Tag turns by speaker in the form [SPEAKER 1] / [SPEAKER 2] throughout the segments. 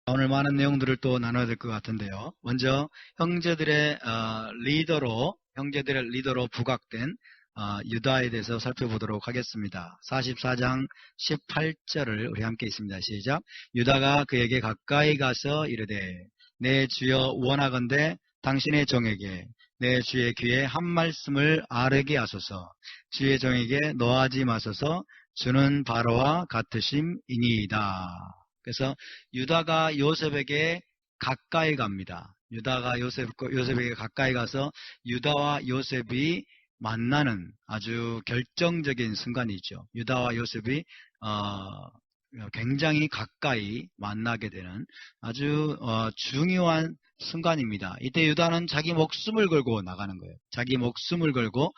[SPEAKER 1] 오늘 많은 내용들을 또 나눠야 될 것 같은데요. 먼저 형제들의 리더로 부각된 유다에 대해서 살펴보도록 하겠습니다. 44장 18절을 우리 함께 있습니다. 시작. 유다가 그에게 가까이 가서 이르되 내 주여 원하건대 당신의 종에게 내 주의 귀에 한 말씀을 아뢰게 하소서. 주의 종에게 노하지 마소서. 주는 바로와 같으심이니이다. 그래서 유다가 요셉에게 가까이 갑니다. 유다가 요셉에게 가까이 가서 유다와 요셉이 만나는 아주 결정적인 순간이죠. 유다와 요셉이 굉장히 가까이 만나게 되는 아주 중요한 순간입니다. 이때 유다는 자기 목숨을 걸고 나가는 거예요. 자기 목숨을 걸고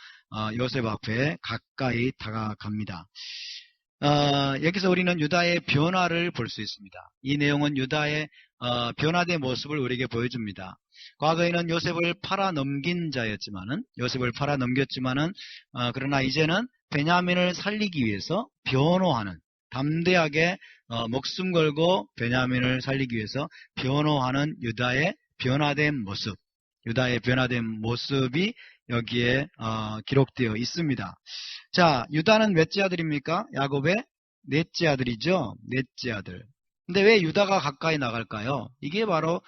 [SPEAKER 1] 요셉 앞에 가까이 다가갑니다. 여기서 우리는 유다의 변화를 볼 수 있습니다. 이 내용은 유다의 변화된 모습을 우리에게 보여줍니다. 과거에는 요셉을 팔아넘긴 자였지만은, 그러나 이제는 베냐민을 살리기 위해서 변호하는, 담대하게 목숨 걸고 베냐민을 살리기 위해서 변호하는 유다의 변화된 모습이 여기에 기록되어 있습니다. 자, 유다는 몇째 아들입니까? 야곱의 넷째 아들이죠. 넷째 아들. 근데 왜 유다가 가까이 나갈까요? 이게 바로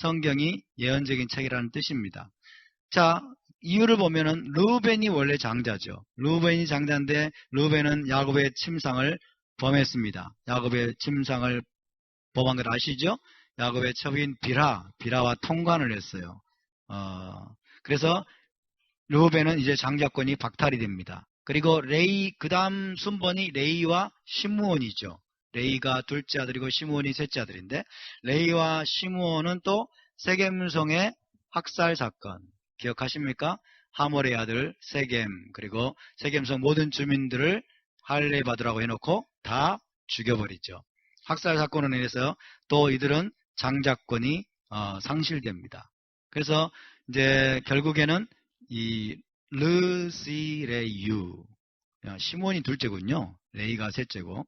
[SPEAKER 1] 성경이 예언적인 책이라는 뜻입니다. 자, 이유를 보면은 르우벤이 원래 장자죠. 르우벤이 장자인데 르우벤은 야곱의 침상을 범했습니다. 야곱의 침상을 범한 걸 아시죠? 야곱의 첩인 비라와 통관을 했어요. 그래서 르우벤은 이제 장자권이 박탈이 됩니다. 그리고 그 다음 순번이 레이와 시므온이죠. 레이가 둘째 아들이고 시므온이 셋째 아들인데, 레이와 시므온은 또 세겜성의 학살 사건 기억하십니까? 하몰의 아들 세겜, 그리고 세겜성 모든 주민들을 할례 받으라고 해놓고 다 죽여버리죠. 학살 사건으로 인해서 또 이들은 장자권이 상실됩니다. 그래서 이제 결국에는 이 르시레유, 시몬이 둘째군요. 레이가 셋째고.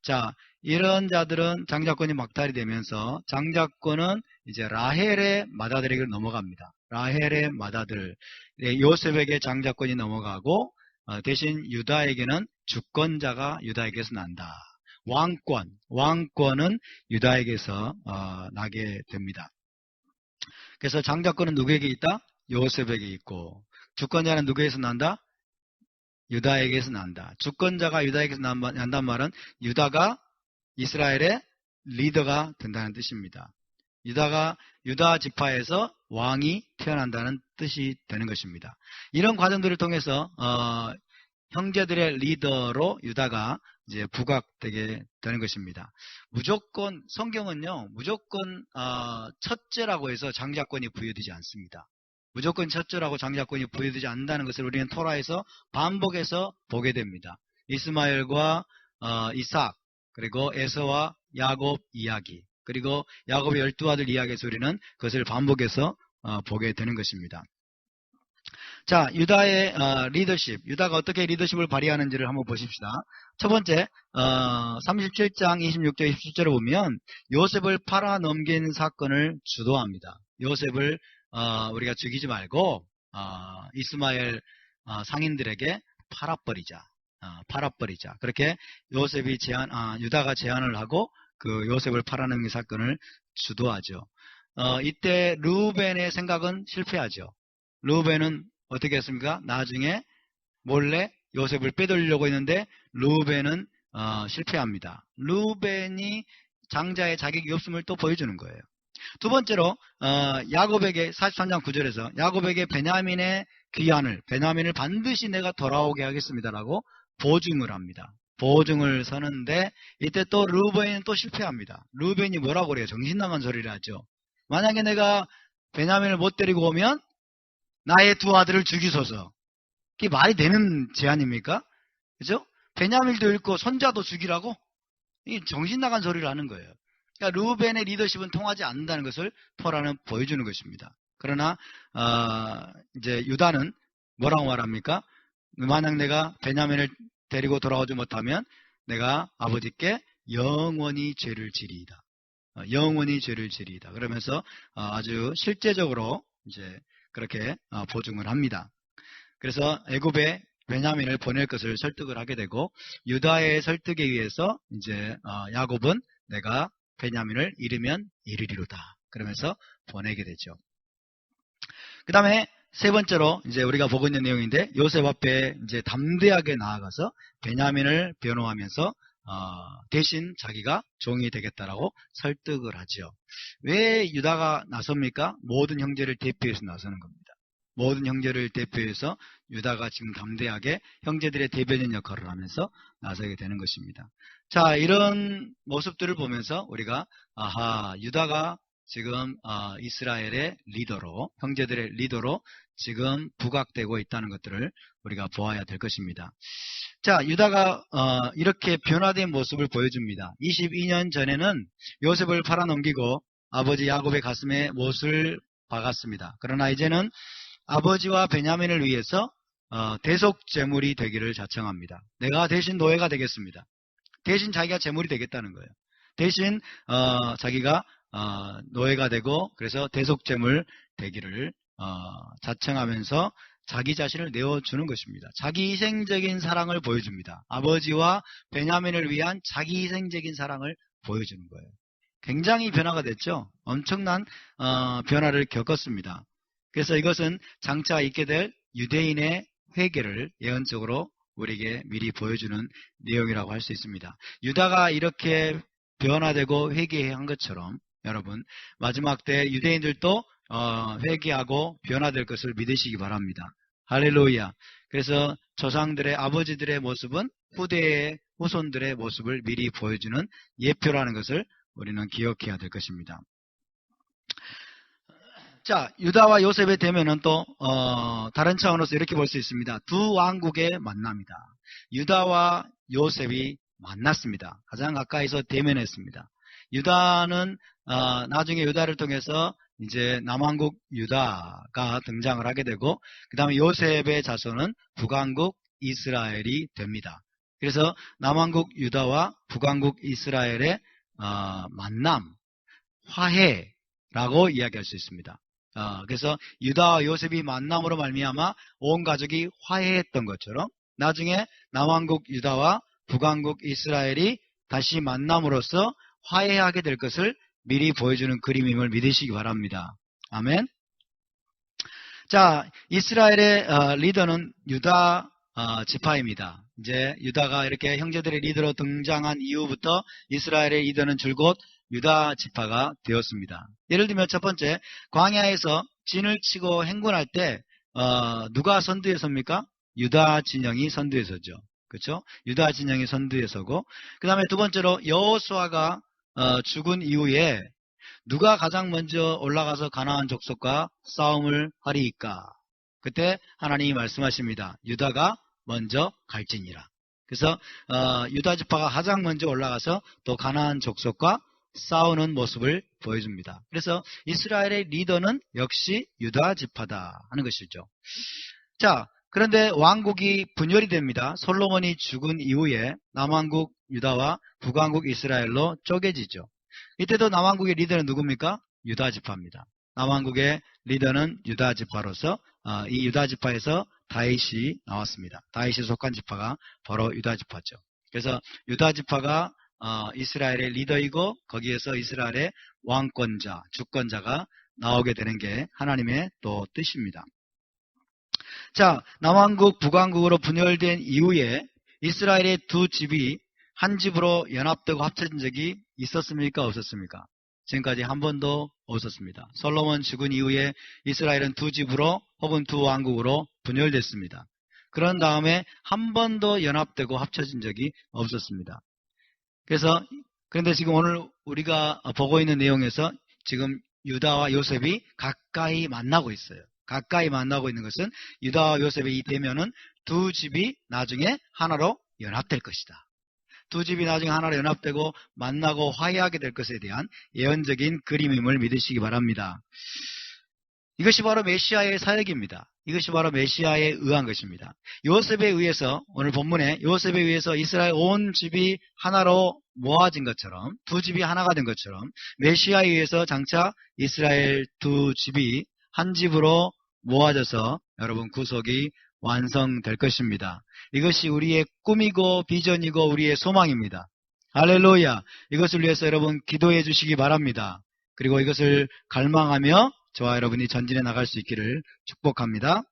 [SPEAKER 1] 자, 이런 자들은 장자권이 막탈이 되면서 장자권은 이제 라헬의 맏아들에게 넘어갑니다. 라헬의 맏아들 요셉에게 장자권이 넘어가고, 대신 유다에게는 주권자가 유다에게서 난다. 왕권은 유다에게서 나게 됩니다. 그래서 장자권은 누구에게 있다? 요셉에게 있고, 주권자는 누구에게서 난다? 유다에게서 난다. 주권자가 유다에게서 난단 말은 유다가 이스라엘의 리더가 된다는 뜻입니다. 유다 지파에서 왕이 태어난다는 뜻이 되는 것입니다. 이런 과정들을 통해서 형제들의 리더로 유다가 이제 부각되게 되는 것입니다. 성경은요, 무조건 첫째라고 해서 장자권이 부여되지 않습니다. 무조건 첫째라고 장자권이 부여되지 않는다는 것을 우리는 토라에서 반복해서 보게 됩니다. 이스마엘과 이삭, 그리고 에서와 야곱 이야기, 그리고 야곱의 12아들 이야기에서 우리는 그것을 반복해서 보게 되는 것입니다. 자, 유다의 리더십, 유다가 어떻게 리더십을 발휘하는지를 한번 보십시다. 첫 번째, 37장 26절 27절을 보면 요셉을 팔아넘긴 사건을 주도합니다. 요셉을 우리가 죽이지 말고 이스마엘 상인들에게 팔아버리자. 그렇게 유다가 제안을 하고 그 요셉을 팔아넘긴 사건을 주도하죠. 이때 르우벤의 생각은 실패하죠. 르우벤은 어떻게 했습니까? 나중에 몰래 요셉을 빼돌리려고 했는데 르우벤은 실패합니다. 르우벤이 장자의 자격이 없음을 또 보여주는 거예요. 두 번째로 야곱에게 43장 9절에서 야곱에게 베냐민을 반드시 내가 돌아오게 하겠습니다라고 보증을 합니다. 보증을 서는데 이때 또 르우벤은 또 실패합니다. 르우벤이 뭐라고 그래요? 정신 나간 소리를 하죠. 만약에 내가 베냐민을 못 데리고 오면 나의 두 아들을 죽이소서. 이게 말이 되는 제안입니까? 그죠? 베냐민도 잃고 손자도 죽이라고? 이게 정신 나간 소리를 하는 거예요. 그러니까 르우벤의 리더십은 통하지 않는다는 것을 토라는 보여주는 것입니다. 그러나 이제 유다는 뭐라고 말합니까? 만약 내가 베냐민을 데리고 돌아오지 못하면 내가 아버지께 영원히 죄를 지리이다. 영원히 죄를 지리이다. 그러면서 아주 실제적으로 이제 그렇게 보증을 합니다. 그래서 애굽에 베냐민을 보낼 것을 설득을 하게 되고 유다의 설득에 의해서 이제 야곱은 내가 베냐민을 잃으면 이르리로다. 그러면서 보내게 되죠. 그 다음에 세 번째로 이제 우리가 보고 있는 내용인데 요셉 앞에 이제 담대하게 나아가서 베냐민을 변호하면서 대신 자기가 종이 되겠다라고 설득을 하죠. 왜 유다가 나섭니까? 모든 형제를 대표해서 나서는 겁니다. 모든 형제를 대표해서 유다가 지금 담대하게 형제들의 대변인 역할을 하면서 나서게 되는 것입니다. 자, 이런 모습들을 보면서 우리가 유다가 지금 이스라엘의 리더로, 형제들의 리더로 지금 부각되고 있다는 것들을 우리가 보아야 될 것입니다. 자, 유다가 이렇게 변화된 모습을 보여줍니다. 22년 전에는 요셉을 팔아넘기고 아버지 야곱의 가슴에 못을 박았습니다. 그러나 이제는 아버지와 베냐민을 위해서 대속 제물이 되기를 자청합니다. 내가 대신 노예가 되겠습니다. 대신 자기가 제물이 되겠다는 거예요. 대신 자기가 노예가 되고 그래서 대속 제물 되기를 자청하면서 자기 자신을 내어주는 것입니다. 자기 희생적인 사랑을 보여줍니다. 아버지와 베냐민을 위한 자기 희생적인 사랑을 보여주는 거예요. 굉장히 변화가 됐죠. 엄청난 변화를 겪었습니다. 그래서 이것은 장차 있게 될 유대인의 회개를 예언적으로 우리에게 미리 보여주는 내용이라고 할 수 있습니다. 유다가 이렇게 변화되고 회개한 것처럼 여러분 마지막 때 유대인들도 회개하고 변화될 것을 믿으시기 바랍니다. 할렐루야. 그래서 조상들의 아버지들의 모습은 후대의 후손들의 모습을 미리 보여주는 예표라는 것을 우리는 기억해야 될 것입니다. 자, 유다와 요셉의 대면은 또 다른 차원에서 이렇게 볼 수 있습니다. 두 왕국의 만남이다. 유다와 요셉이 만났습니다. 가장 가까이서 대면했습니다. 유다는 나중에 유다를 통해서 이제 남왕국 유다가 등장을 하게 되고 그 다음에 요셉의 자손은 북왕국 이스라엘이 됩니다. 그래서 남왕국 유다와 북왕국 이스라엘의 만남, 화해라고 이야기할 수 있습니다. 그래서 유다와 요셉이 만남으로 말미암아 온 가족이 화해했던 것처럼 나중에 남왕국 유다와 북왕국 이스라엘이 다시 만남으로써 화해하게 될 것을 미리 보여주는 그림임을 믿으시기 바랍니다. 아멘. 자, 이스라엘의 리더는 유다 지파입니다. 이제 유다가 이렇게 형제들의 리더로 등장한 이후부터 이스라엘의 리더는 줄곧 유다 지파가 되었습니다. 예를 들면 첫 번째, 광야에서 진을 치고 행군할 때 누가 선두에 섭니까? 유다 진영이 선두에 서죠. 그렇죠? 유다 진영이 선두에 서고 그 다음에 두 번째로 여호수아가 죽은 이후에 누가 가장 먼저 올라가서 가나안 족속과 싸움을 하리이까? 그때 하나님이 말씀하십니다. 유다가 먼저 갈지니라. 그래서 유다 지파가 가장 먼저 올라가서 또 가나안 족속과 싸우는 모습을 보여줍니다. 그래서 이스라엘의 리더는 역시 유다 지파다 하는 것이죠. 자, 그런데 왕국이 분열이 됩니다. 솔로몬이 죽은 이후에 남왕국 유다와 북왕국 이스라엘로 쪼개지죠. 이때도 남왕국의 리더는 누굽니까? 유다 지파입니다. 남왕국의 리더는 유다 지파로서 이 유다 지파에서 다윗이 나왔습니다. 다윗이 속한 지파가 바로 유다 지파죠. 그래서 유다 지파가 이스라엘의 리더이고 거기에서 이스라엘의 왕권자, 주권자가 나오게 되는 게 하나님의 또 뜻입니다. 자, 남왕국, 북왕국으로 분열된 이후에 이스라엘의 두 집이 한 집으로 연합되고 합쳐진 적이 있었습니까? 없었습니까? 지금까지 한 번도 없었습니다. 솔로몬 죽은 이후에 이스라엘은 두 집으로 혹은 두 왕국으로 분열됐습니다. 그런 다음에 한 번도 연합되고 합쳐진 적이 없었습니다. 그런데 지금 오늘 우리가 보고 있는 내용에서 지금 유다와 요셉이 가까이 만나고 있어요. 가까이 만나고 있는 것은 유다와 요셉의 이 대면은 두 집이 나중에 하나로 연합될 것이다. 두 집이 나중에 하나로 연합되고 만나고 화해하게 될 것에 대한 예언적인 그림임을 믿으시기 바랍니다. 이것이 바로 메시아의 사역입니다. 이것이 바로 메시아에 의한 것입니다. 요셉에 의해서, 오늘 본문에 요셉에 의해서 이스라엘 온 집이 하나로 모아진 것처럼, 두 집이 하나가 된 것처럼 메시아에 의해서 장차 이스라엘 두 집이 한 집으로 모아져서 여러분 구속이 완성될 것입니다. 이것이 우리의 꿈이고 비전이고 우리의 소망입니다. 할렐루야. 이것을 위해서 여러분 기도해 주시기 바랍니다. 그리고 이것을 갈망하며 저와 여러분이 전진해 나갈 수 있기를 축복합니다.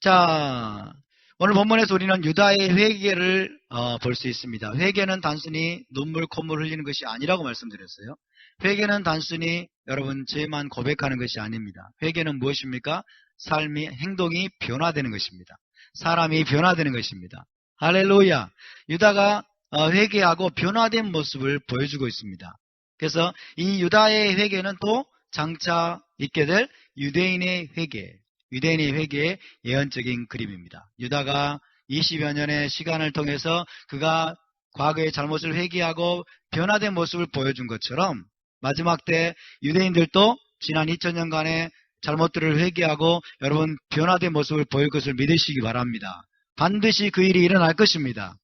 [SPEAKER 1] 자, 오늘 본문에서 우리는 유다의 회개를 볼 수 있습니다. 회개는 단순히 눈물 콧물 흘리는 것이 아니라고 말씀드렸어요. 회개는 단순히 여러분 죄만 고백하는 것이 아닙니다. 회개는 무엇입니까? 삶이 행동이 변화되는 것입니다. 사람이 변화되는 것입니다. 할렐루야. 유다가 회개하고 변화된 모습을 보여주고 있습니다. 그래서 이 유다의 회개는 또 장차 있게 될 유대인의 회개의 예언적인 그림입니다. 유다가 20여 년의 시간을 통해서 그가 과거의 잘못을 회개하고 변화된 모습을 보여준 것처럼 마지막 때 유대인들도 지난 2000년간의 잘못들을 회개하고 여러분 변화된 모습을 보일 것을 믿으시기 바랍니다. 반드시 그 일이 일어날 것입니다.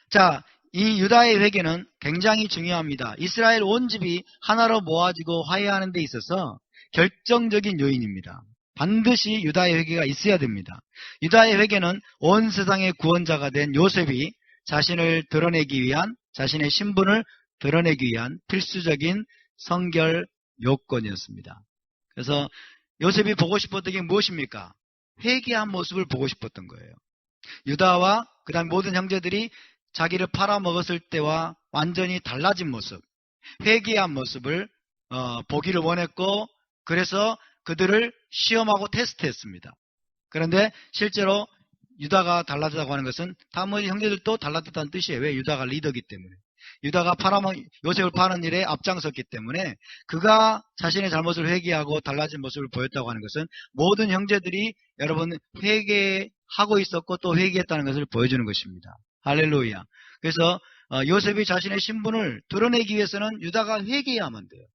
[SPEAKER 1] 자, 이 유다의 회개는 굉장히 중요합니다. 이스라엘 온 집이 하나로 모아지고 화해하는 데 있어서 결정적인 요인입니다. 반드시 유다의 회개가 있어야 됩니다. 유다의 회개는 온 세상의 구원자가 된 요셉이 자신을 드러내기 위한, 자신의 신분을 드러내기 위한 필수적인 성결 요건이었습니다. 그래서 요셉이 보고 싶었던 게 무엇입니까? 회개한 모습을 보고 싶었던 거예요. 유다와 그 다음 모든 형제들이 자기를 팔아먹었을 때와 완전히 달라진 모습, 회개한 모습을 보기를 원했고, 그래서 그들을 시험하고 테스트했습니다. 그런데 실제로 유다가 달라졌다고 하는 것은 나머지 형제들도 달라졌다는 뜻이에요. 왜? 유다가 리더기 때문에. 유다가 요셉을 파는 일에 앞장섰기 때문에 그가 자신의 잘못을 회개하고 달라진 모습을 보였다고 하는 것은 모든 형제들이 여러분 회개하고 있었고 또 회개했다는 것을 보여주는 것입니다. 할렐루야. 그래서 요셉이 자신의 신분을 드러내기 위해서는 유다가 회개해야만 돼요.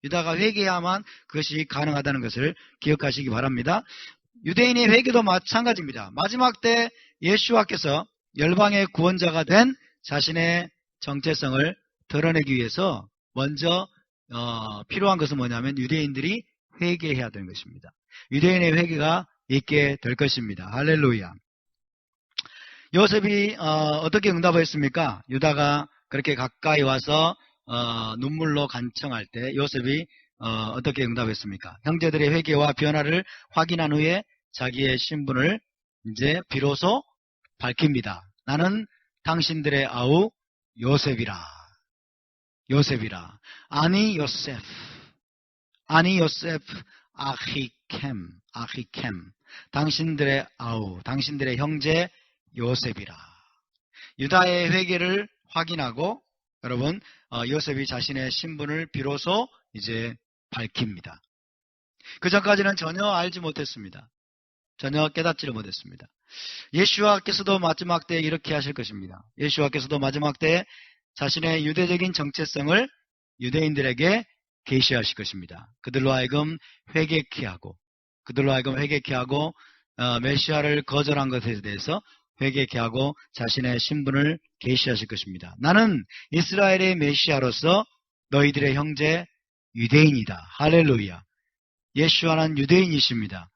[SPEAKER 1] 유다가 회개해야만 그것이 가능하다는 것을 기억하시기 바랍니다. 유대인의 회개도 마찬가지입니다. 마지막 때 예수와께서 열방의 구원자가 된 자신의 정체성을 드러내기 위해서 먼저 필요한 것은 뭐냐면 유대인들이 회개해야 되는 것입니다. 유대인의 회개가 있게 될 것입니다. 할렐루야. 요셉이 어떻게 응답했습니까? 유다가 그렇게 가까이 와서 눈물로 간청할 때 요셉이 어떻게 응답했습니까? 형제들의 회개와 변화를 확인한 후에 자기의 신분을 이제 비로소 밝힙니다. 나는 당신들의 아우 요셉이라. 아니 요셉 아히캠 당신들의 아우, 당신들의 형제 요셉이라. 유다의 회개를 확인하고 여러분 요셉이 자신의 신분을 비로소 이제 밝힙니다. 그 전까지는 전혀 알지 못했습니다. 전혀 깨닫지를 못했습니다. 예수와께서도 마지막 때에 이렇게 하실 것입니다. 예수와께서도 마지막 때에 자신의 유대적인 정체성을 유대인들에게 계시하실 것입니다. 그들로 하여금 회개케 하고 메시아를 거절한 것에 대해서 회개케 하고 자신의 신분을 계시하실 것입니다. 나는 이스라엘의 메시아로서 너희들의 형제 유대인이다. 할렐루야. 예수와는 유대인이십니다.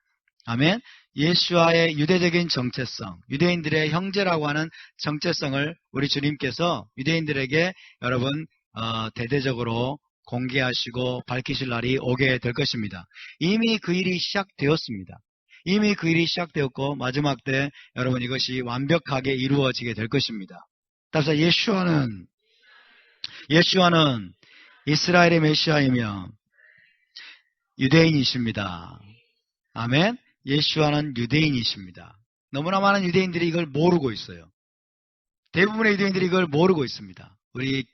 [SPEAKER 1] 아멘. 예수와의 유대적인 정체성, 유대인들의 형제라고 하는 정체성을 우리 주님께서 유대인들에게 여러분 대대적으로 공개하시고 밝히실 날이 오게 될 것입니다. 이미 그 일이 시작되었습니다. 이미 그 일이 시작되었고 마지막 때 여러분 이것이 완벽하게 이루어지게 될 것입니다. 따라서 예수와는 이스라엘의 메시아이며 유대인이십니다. 아멘. 예수와는 유대인이십니다. 너무나 많은 유대인들이 이걸 모르고 있어요. 대부분의 유대인들이 이걸 모르고 있습니다. 우리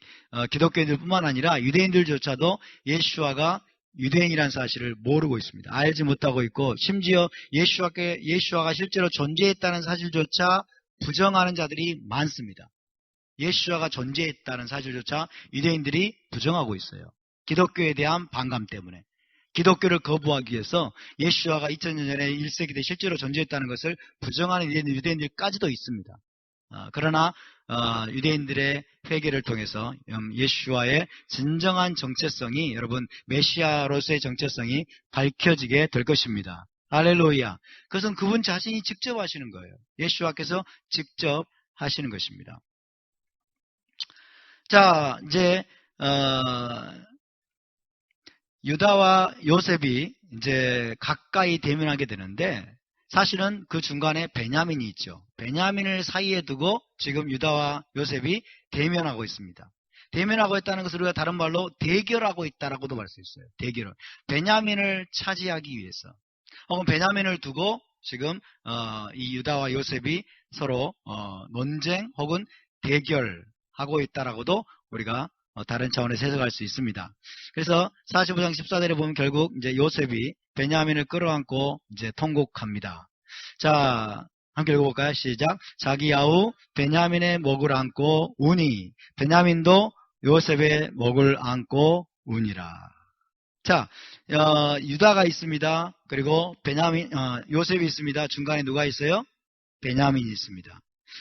[SPEAKER 1] 기독교인들뿐만 아니라 유대인들조차도 예수와가 유대인이라는 사실을 모르고 있습니다. 알지 못하고 있고 심지어 예수와가 실제로 존재했다는 사실조차 부정하는 자들이 많습니다. 예수와가 존재했다는 사실조차 유대인들이 부정하고 있어요. 기독교에 대한 반감 때문에. 기독교를 거부하기 위해서 예수와가 2000년 전에 1세기 때 실제로 존재했다는 것을 부정하는 유대인들까지도 있습니다. 그러나 유대인들의 회개를 통해서 예수와의 진정한 정체성이, 여러분, 메시아로서의 정체성이 밝혀지게 될 것입니다. 할렐루야. 그것은 그분 자신이 직접 하시는 거예요. 예수와께서 직접 하시는 것입니다. 자, 이제 유다와 요셉이 이제 가까이 대면하게 되는데, 사실은 그 중간에 베냐민이 있죠. 베냐민을 사이에 두고 지금 유다와 요셉이 대면하고 있습니다. 대면하고 있다는 것을 우리가 다른 말로 대결하고 있다라고도 말 수 있어요. 대결을. 베냐민을 차지하기 위해서. 혹은 베냐민을 두고 지금 이 유다와 요셉이 서로 논쟁 혹은 대결하고 있다라고도 우리가 다른 차원에서 해석할 수 있습니다. 그래서 45장 14절에 보면 결국 이제 요셉이 베냐민을 끌어안고 이제 통곡합니다. 자, 함께 읽어볼까요? 시작. 자기 아우 베냐민의 목을 안고 우니, 베냐민도 요셉의 목을 안고 우니라. 자, 유다가 있습니다. 그리고 요셉이 있습니다. 중간에 누가 있어요? 베냐민이 있습니다.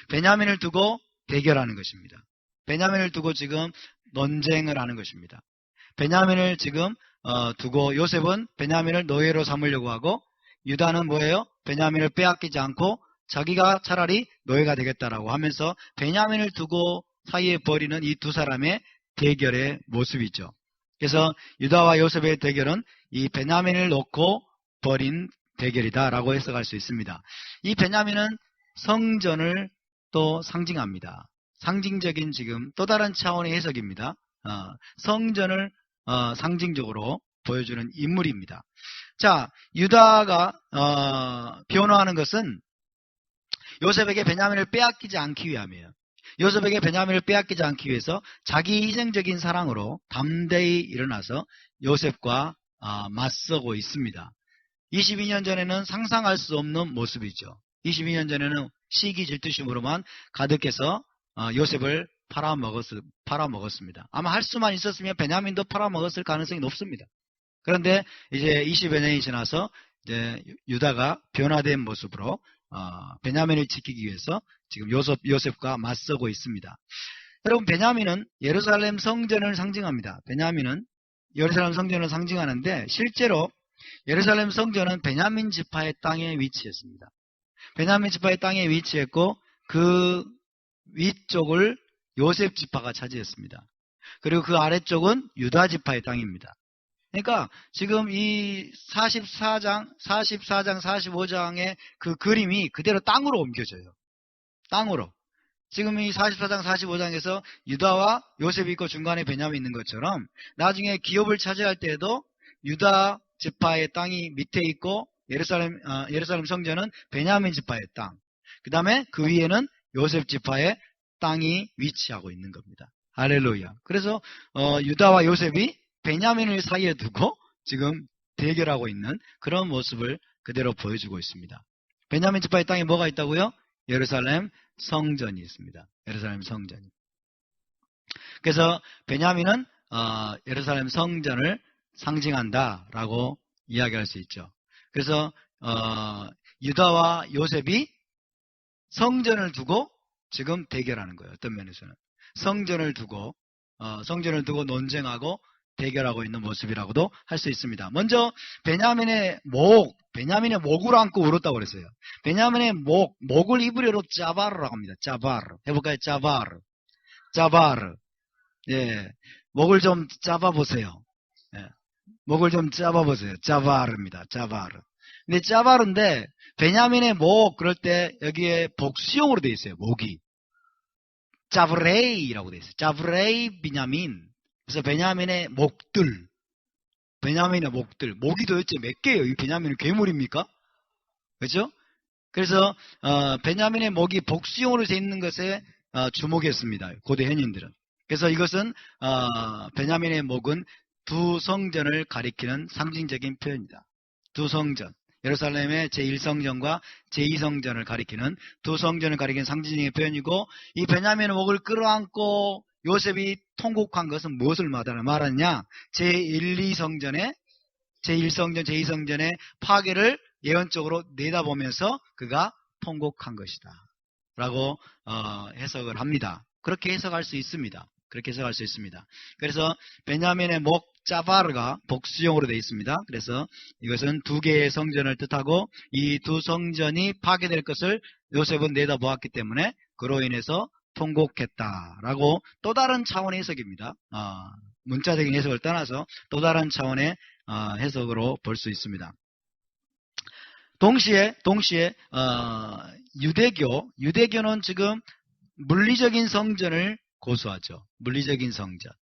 [SPEAKER 1] 베냐민을 두고 대결하는 것입니다. 베냐민을 두고 지금 논쟁을 하는 것입니다. 베냐민을 지금 두고 요셉은 베냐민을 노예로 삼으려고 하고, 유다는 뭐예요? 베냐민을 빼앗기지 않고 자기가 차라리 노예가 되겠다라고 하면서 베냐민을 두고 사이에 벌이는 이 두 사람의 대결의 모습이죠. 그래서 유다와 요셉의 대결은 이 베냐민을 놓고 벌인 대결이다라고 해석할 수 있습니다. 이 베냐민은 성전을 또 상징합니다. 상징적인 지금 또 다른 차원의 해석입니다. 성전을 상징적으로 보여주는 인물입니다. 자, 유다가 변호하는 것은 요셉에게 베냐민을 빼앗기지 않기 위함이에요. 요셉에게 베냐민을 빼앗기지 않기 위해서 자기 희생적인 사랑으로 담대히 일어나서 요셉과 맞서고 있습니다. 22년 전에는 상상할 수 없는 모습이죠. 22년 전에는 시기 질투심으로만 가득해서 요셉을 팔아먹었습니다. 아마 할 수만 있었으면 베냐민도 팔아먹었을 가능성이 높습니다. 그런데 이제 20여 년이 지나서 이제 유다가 변화된 모습으로 베냐민을 지키기 위해서 지금 요셉과 맞서고 있습니다. 여러분, 베냐민은 예루살렘 성전을 상징합니다. 베냐민은 예루살렘 성전을 상징하는데, 실제로 예루살렘 성전은 베냐민 지파의 땅에 위치했습니다. 베냐민 지파의 땅에 위치했고 그 위쪽을 요셉 지파가 차지했습니다. 그리고 그 아래쪽은 유다 지파의 땅입니다. 그러니까 지금 이 44장, 45장의 그 그림이 그대로 땅으로 옮겨져요. 땅으로. 지금 이 44장, 45장에서 유다와 요셉이 있고 중간에 베냐민이 있는 것처럼 나중에 기업을 차지할 때에도 유다 지파의 땅이 밑에 있고 예루살렘 성전은 베냐민 지파의 땅. 그 다음에 그 위에는 요셉 지파의 땅이 위치하고 있는 겁니다. 할렐루야. 그래서 유다와 요셉이 베냐민을 사이에 두고 지금 대결하고 있는 그런 모습을 그대로 보여주고 있습니다. 베냐민 지파의 땅에 뭐가 있다고요? 예루살렘 성전이 있습니다. 예루살렘 성전이. 그래서 베냐민은 예루살렘 성전을 상징한다라고 이야기할 수 있죠. 그래서 유다와 요셉이 성전을 두고 지금 대결하는 거예요. 어떤 면에서는 성전을 두고 논쟁하고 대결하고 있는 모습이라고도 할 수 있습니다. 먼저 베냐민의 목을 안고 울었다고 그랬어요. 베냐민의 목을 이브리어로 짜바르라고 합니다. 짜바르. 해볼까요? 짜바르. 예, 목을 좀 짜봐보세요. 예, 목을 좀 짜봐보세요. 짜바르입니다. 짜바르. 근데 짜바르인데 베냐민의 목 그럴 때 여기에 복수형으로 되어 있어요. 목이. 짜브레이라고 되어 있어요. 짜브레이 베냐민. 그래서 베냐민의 목들. 목이 도대체 몇 개예요? 이 베냐민은 괴물입니까? 그렇죠? 그래서 베냐민의 목이 복수형으로 되어 있는 것에 주목했습니다. 고대 현인들은. 그래서 이것은 베냐민의 목은 두 성전을 가리키는 상징적인 표현이다. 두 성전. 예루살렘의 제1성전과 제2성전을 가리키는 두 성전을 가리키는 상징적인 표현이고, 이 베냐민의 목을 끌어안고 요셉이 통곡한 것은 무엇을 말하느냐? 제1, 2성전의 제1성전, 제2성전의 파괴를 예언적으로 내다보면서 그가 통곡한 것이다 라고 해석을 합니다. 그렇게 해석할 수 있습니다. 그렇게 해석할 수 있습니다. 그래서 베냐민의 목 짜바르가 복수형으로 되어 있습니다. 그래서 이것은 두 개의 성전을 뜻하고 이 두 성전이 파괴될 것을 요셉은 내다보았기 때문에 그로 인해서 통곡했다라고 또 다른 차원의 해석입니다. 문자적인 해석을 떠나서 또 다른 차원의 해석으로 볼 수 있습니다. 동시에 유대교는 지금 물리적인 성전을 고수하죠. 물리적인 성전.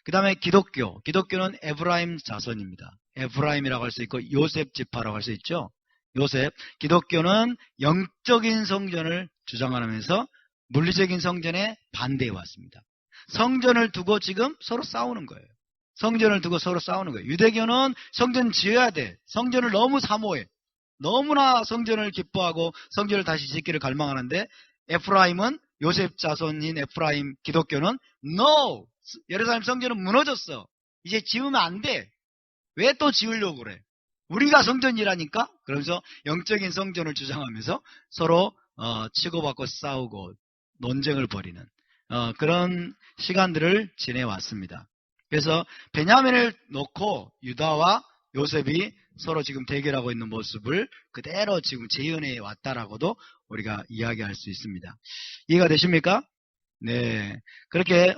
[SPEAKER 1] 그 다음에 기독교는 에브라임 자손입니다. 에브라임이라고 할 수 있고 요셉 지파라고 할 수 있죠. 요셉. 기독교는 영적인 성전을 주장하면서 물리적인 성전에 반대해 왔습니다. 성전을 두고 지금 서로 싸우는 거예요. 성전을 두고 서로 싸우는 거예요. 유대교는 성전 지어야 돼. 성전을 너무 사모해. 너무나 성전을 기뻐하고 성전을 다시 짓기를 갈망하는데 에프라임은 요셉 자손인 에프라임 기독교는 No! 예루살렘 성전은 무너졌어. 이제 지으면 안 돼. 왜 또 지으려고 그래? 우리가 성전이라니까? 그러면서 영적인 성전을 주장하면서 서로 치고받고 싸우고 논쟁을 벌이는 그런 시간들을 지내왔습니다. 그래서 베냐민을 놓고 유다와 요셉이 서로 지금 대결하고 있는 모습을 그대로 지금 재현해 왔다라고도 우리가 이야기할 수 있습니다. 이해가 되십니까? 네. 그렇게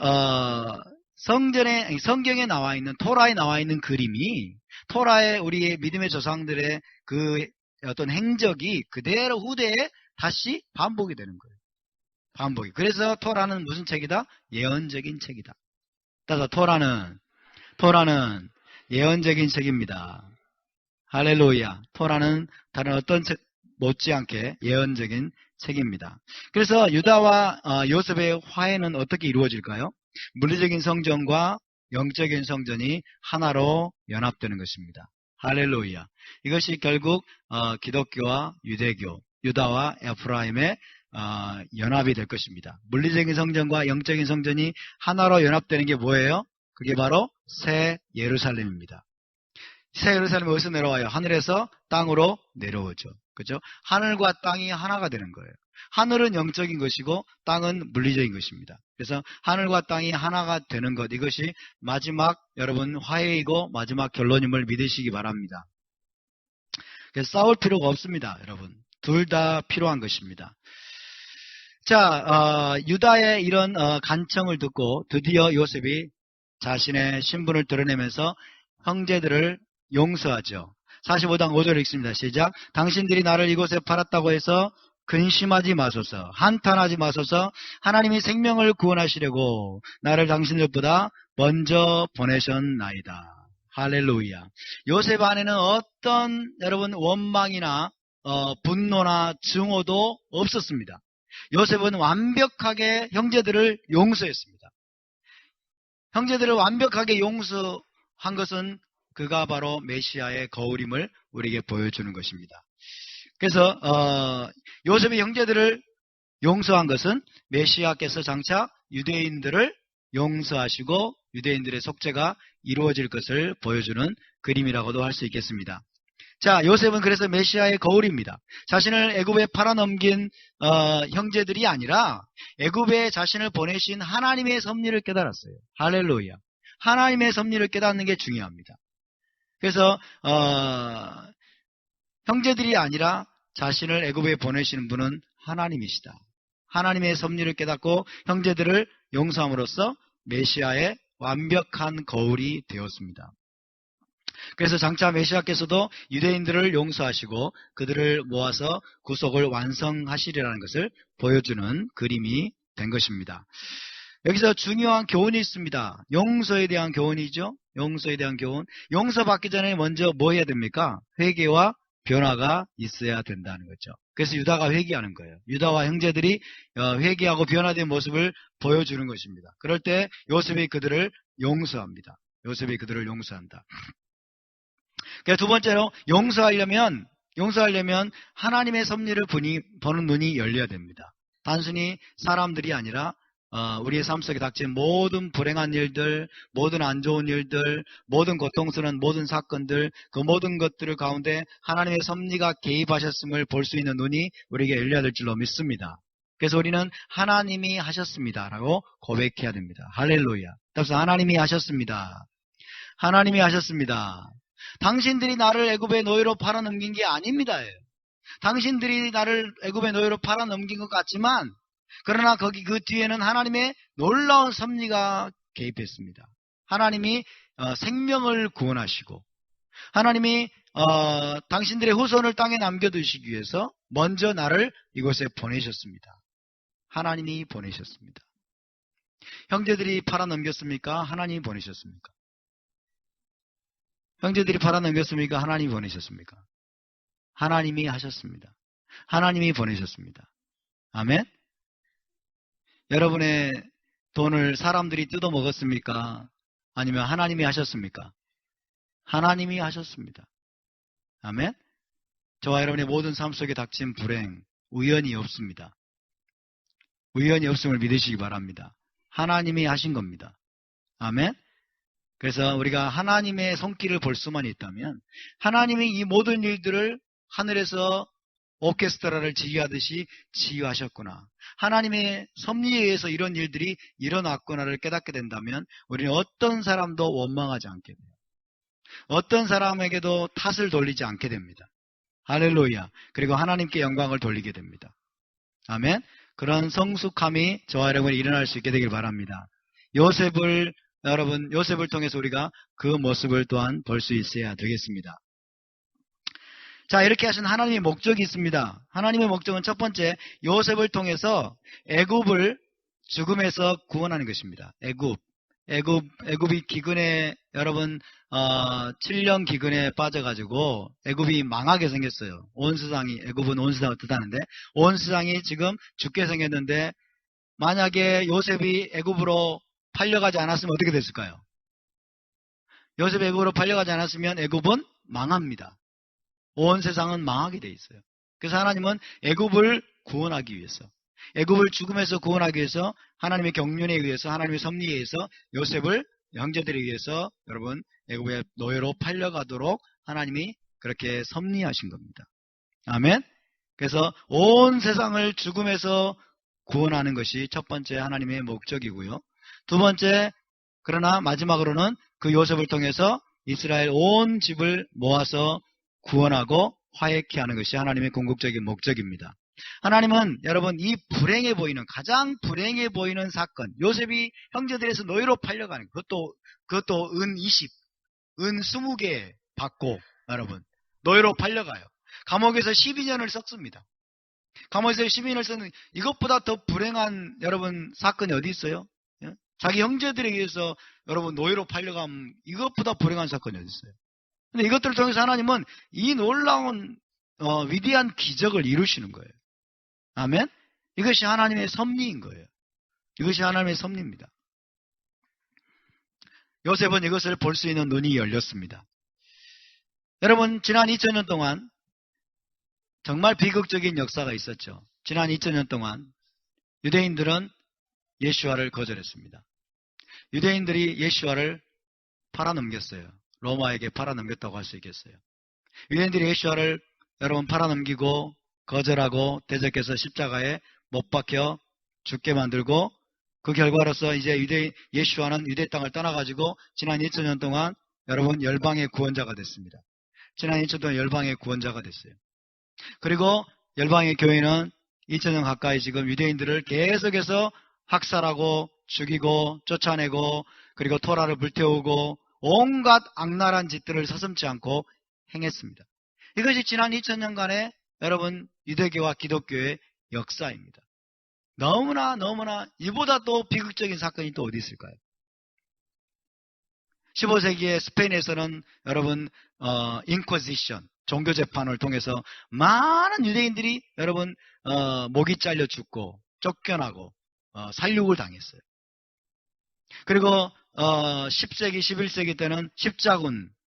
[SPEAKER 1] 성경에 나와 있는 토라에 나와 있는 그림이 토라의 우리의 믿음의 조상들의 그 어떤 행적이 그대로 후대에 다시 반복이 되는 거예요. 반복이. 그래서 토라는 무슨 책이다? 예언적인 책이다. 따라서 토라는 예언적인 책입니다. 할렐루야. 토라는 다른 어떤 책 못지않게 예언적인 책입니다. 그래서 유다와 요셉의 화해는 어떻게 이루어질까요? 물리적인 성전과 영적인 성전이 하나로 연합되는 것입니다. 할렐루야. 이것이 결국 기독교와 유대교, 유다와 에프라임의 연합이 될 것입니다. 물리적인 성전과 영적인 성전이 하나로 연합되는 게 뭐예요? 그게 바로 새 예루살렘입니다. 새 예루살렘이 어디서 내려와요? 하늘에서 땅으로 내려오죠. 그죠? 하늘과 땅이 하나가 되는 거예요. 하늘은 영적인 것이고 땅은 물리적인 것입니다. 그래서 하늘과 땅이 하나가 되는 것, 이것이 마지막 여러분 화해이고 마지막 결론임을 믿으시기 바랍니다. 그래서 싸울 필요가 없습니다. 여러분. 둘 다 필요한 것입니다. 자, 유다의 이런 간청을 듣고 드디어 요셉이 자신의 신분을 드러내면서 형제들을 용서하죠. 45장 5절 읽습니다. 시작. 당신들이 나를 이곳에 팔았다고 해서 근심하지 마소서. 한탄하지 마소서. 하나님이 생명을 구원하시려고 나를 당신들보다 먼저 보내셨나이다. 할렐루야. 요셉 안에는 어떤 여러분 원망이나 분노나 증오도 없었습니다. 요셉은 완벽하게 형제들을 용서했습니다. 형제들을 완벽하게 용서한 것은 그가 바로 메시아의 거울임을 우리에게 보여주는 것입니다. 그래서 요셉의 형제들을 용서한 것은 메시아께서 장차 유대인들을 용서하시고 유대인들의 속죄가 이루어질 것을 보여주는 그림이라고도 할 수 있겠습니다. 자, 요셉은 그래서 메시아의 거울입니다. 자신을 애굽에 팔아넘긴 형제들이 아니라 애굽에 자신을 보내신 하나님의 섭리를 깨달았어요. 할렐루야. 하나님의 섭리를 깨닫는 게 중요합니다. 그래서 형제들이 아니라 자신을 애굽에 보내시는 분은 하나님이시다. 하나님의 섭리를 깨닫고 형제들을 용서함으로써 메시아의 완벽한 거울이 되었습니다. 그래서 장차 메시아께서도 유대인들을 용서하시고 그들을 모아서 구속을 완성하시리라는 것을 보여주는 그림이 된 것입니다. 여기서 중요한 교훈이 있습니다. 용서에 대한 교훈이죠. 용서에 대한 교훈. 용서받기 전에 먼저 뭐 해야 됩니까? 회개와 변화가 있어야 된다는 거죠. 그래서 유다가 회개하는 거예요. 유다와 형제들이 회개하고 변화된 모습을 보여주는 것입니다. 그럴 때 요셉이 그들을 용서합니다. 요셉이 그들을 용서한다. 두 번째로 용서하려면 하나님의 섭리를 보는 눈이 열려야 됩니다. 단순히 사람들이 아니라 우리의 삶 속에 닥친 모든 불행한 일들, 모든 안 좋은 일들, 모든 고통스러운 모든 사건들, 그 모든 것들 가운데 하나님의 섭리가 개입하셨음을 볼 수 있는 눈이 우리에게 열려야 될 줄로 믿습니다. 그래서 우리는 하나님이 하셨습니다 라고 고백해야 됩니다. 할렐루야. 따라서 하나님이 하셨습니다. 하나님이 하셨습니다. 당신들이 나를 애굽의 노예로 팔아넘긴 게 아닙니다. 당신들이 나를 애굽의 노예로 팔아넘긴 것 같지만 그러나 거기 그 뒤에는 하나님의 놀라운 섭리가 개입했습니다. 하나님이 생명을 구원하시고 하나님이 당신들의 후손을 땅에 남겨두시기 위해서 먼저 나를 이곳에 보내셨습니다. 하나님이 보내셨습니다. 형제들이 팔아넘겼습니까? 하나님이 보내셨습니까? 형제들이 팔아넘겼습니까? 하나님이 보내셨습니까? 하나님이 하셨습니다. 하나님이 보내셨습니다. 아멘? 여러분의 돈을 사람들이 뜯어먹었습니까? 아니면 하나님이 하셨습니까? 하나님이 하셨습니다. 아멘? 저와 여러분의 모든 삶 속에 닥친 불행, 우연이 없습니다. 우연이 없음을 믿으시기 바랍니다. 하나님이 하신 겁니다. 아멘? 그래서 우리가 하나님의 손길을 볼 수만 있다면 하나님이 이 모든 일들을 하늘에서 오케스트라를 지휘하듯이 지휘하셨구나. 하나님의 섭리에 의해서 이런 일들이 일어났구나를 깨닫게 된다면 우리는 어떤 사람도 원망하지 않게 돼요. 어떤 사람에게도 탓을 돌리지 않게 됩니다. 할렐루야. 그리고 하나님께 영광을 돌리게 됩니다. 아멘. 그런 성숙함이 저와 여러분이 일어날 수 있게 되길 바랍니다. 요셉을 통해서 우리가 그 모습을 또한 볼 수 있어야 되겠습니다. 자, 이렇게 하신 하나님의 목적이 있습니다. 하나님의 목적은 첫 번째, 요셉을 통해서 애굽을 죽음에서 구원하는 것입니다. 애굽이 기근에, 여러분, 7년 기근에 빠져가지고 애굽이 망하게 생겼어요. 온 세상이, 애굽은 온 세상을 뜻하는데, 온 세상이 지금 죽게 생겼는데, 만약에 요셉이 애굽으로 팔려가지 않았으면 어떻게 됐을까요? 요셉이 애굽으로 팔려가지 않았으면 애굽은 망합니다. 온 세상은 망하게 돼 있어요. 그래서 하나님은 애굽을 구원하기 위해서, 애굽을 죽음에서 구원하기 위해서 하나님의 경륜에 의해서, 하나님의 섭리에 의해서 요셉을 형제들에 의해서 여러분 애굽의 노예로 팔려가도록 하나님이 그렇게 섭리하신 겁니다. 아멘. 그래서 온 세상을 죽음에서 구원하는 것이 첫 번째 하나님의 목적이고요. 두 번째, 그러나 마지막으로는 그 요셉을 통해서 이스라엘 온 집을 모아서 구원하고 화해케 하는 것이 하나님의 궁극적인 목적입니다. 하나님은 여러분 이 불행해 보이는, 가장 불행해 보이는 사건, 요셉이 형제들에서 노예로 팔려가는, 그것도 은 20개 받고 여러분 노예로 팔려가요. 감옥에서 12년을 썼습니다. 감옥에서 12년을 썼는 이것보다 더 불행한 여러분 사건이 어디 있어요? 예? 자기 형제들에 의해서 여러분 노예로 팔려가면 이것보다 불행한 사건이 어디 있어요? 근데 이것들을 통해서 하나님은 이 놀라운 위대한 기적을 이루시는 거예요. 아멘? 이것이 하나님의 섭리인 거예요. 이것이 하나님의 섭리입니다. 요셉은 이것을 볼 수 있는 눈이 열렸습니다. 여러분, 지난 2000년 동안 정말 비극적인 역사가 있었죠. 지난 2000년 동안 유대인들은 예수와를 거절했습니다. 유대인들이 예수와를 팔아넘겼어요. 로마에게 팔아넘겼다고 할 수 있겠어요. 유대인들이 예수와를 여러분 팔아넘기고 거절하고 대적해서 십자가에 못 박혀 죽게 만들고 그 결과로서 이제 예수와는 유대 땅을 떠나가지고 지난 2000년 동안 여러분 열방의 구원자가 됐습니다. 지난 2000년 동안 열방의 구원자가 됐어요. 그리고 열방의 교회는 2000년 가까이 지금 유대인들을 계속해서 학살하고 죽이고 쫓아내고 그리고 토라를 불태우고 온갖 악랄한 짓들을 서슴지 않고 행했습니다. 이것이 지난 2000년간의 여러분 유대교와 기독교의 역사입니다. 너무나 이보다 또 비극적인 사건이 또 어디 있을까요? 15세기에 스페인에서는 여러분 인쿼지션, 종교재판을 통해서 많은 유대인들이 여러분 목이 잘려 죽고 쫓겨나고 살육을 당했어요. 그리고 10세기, 11세기 때는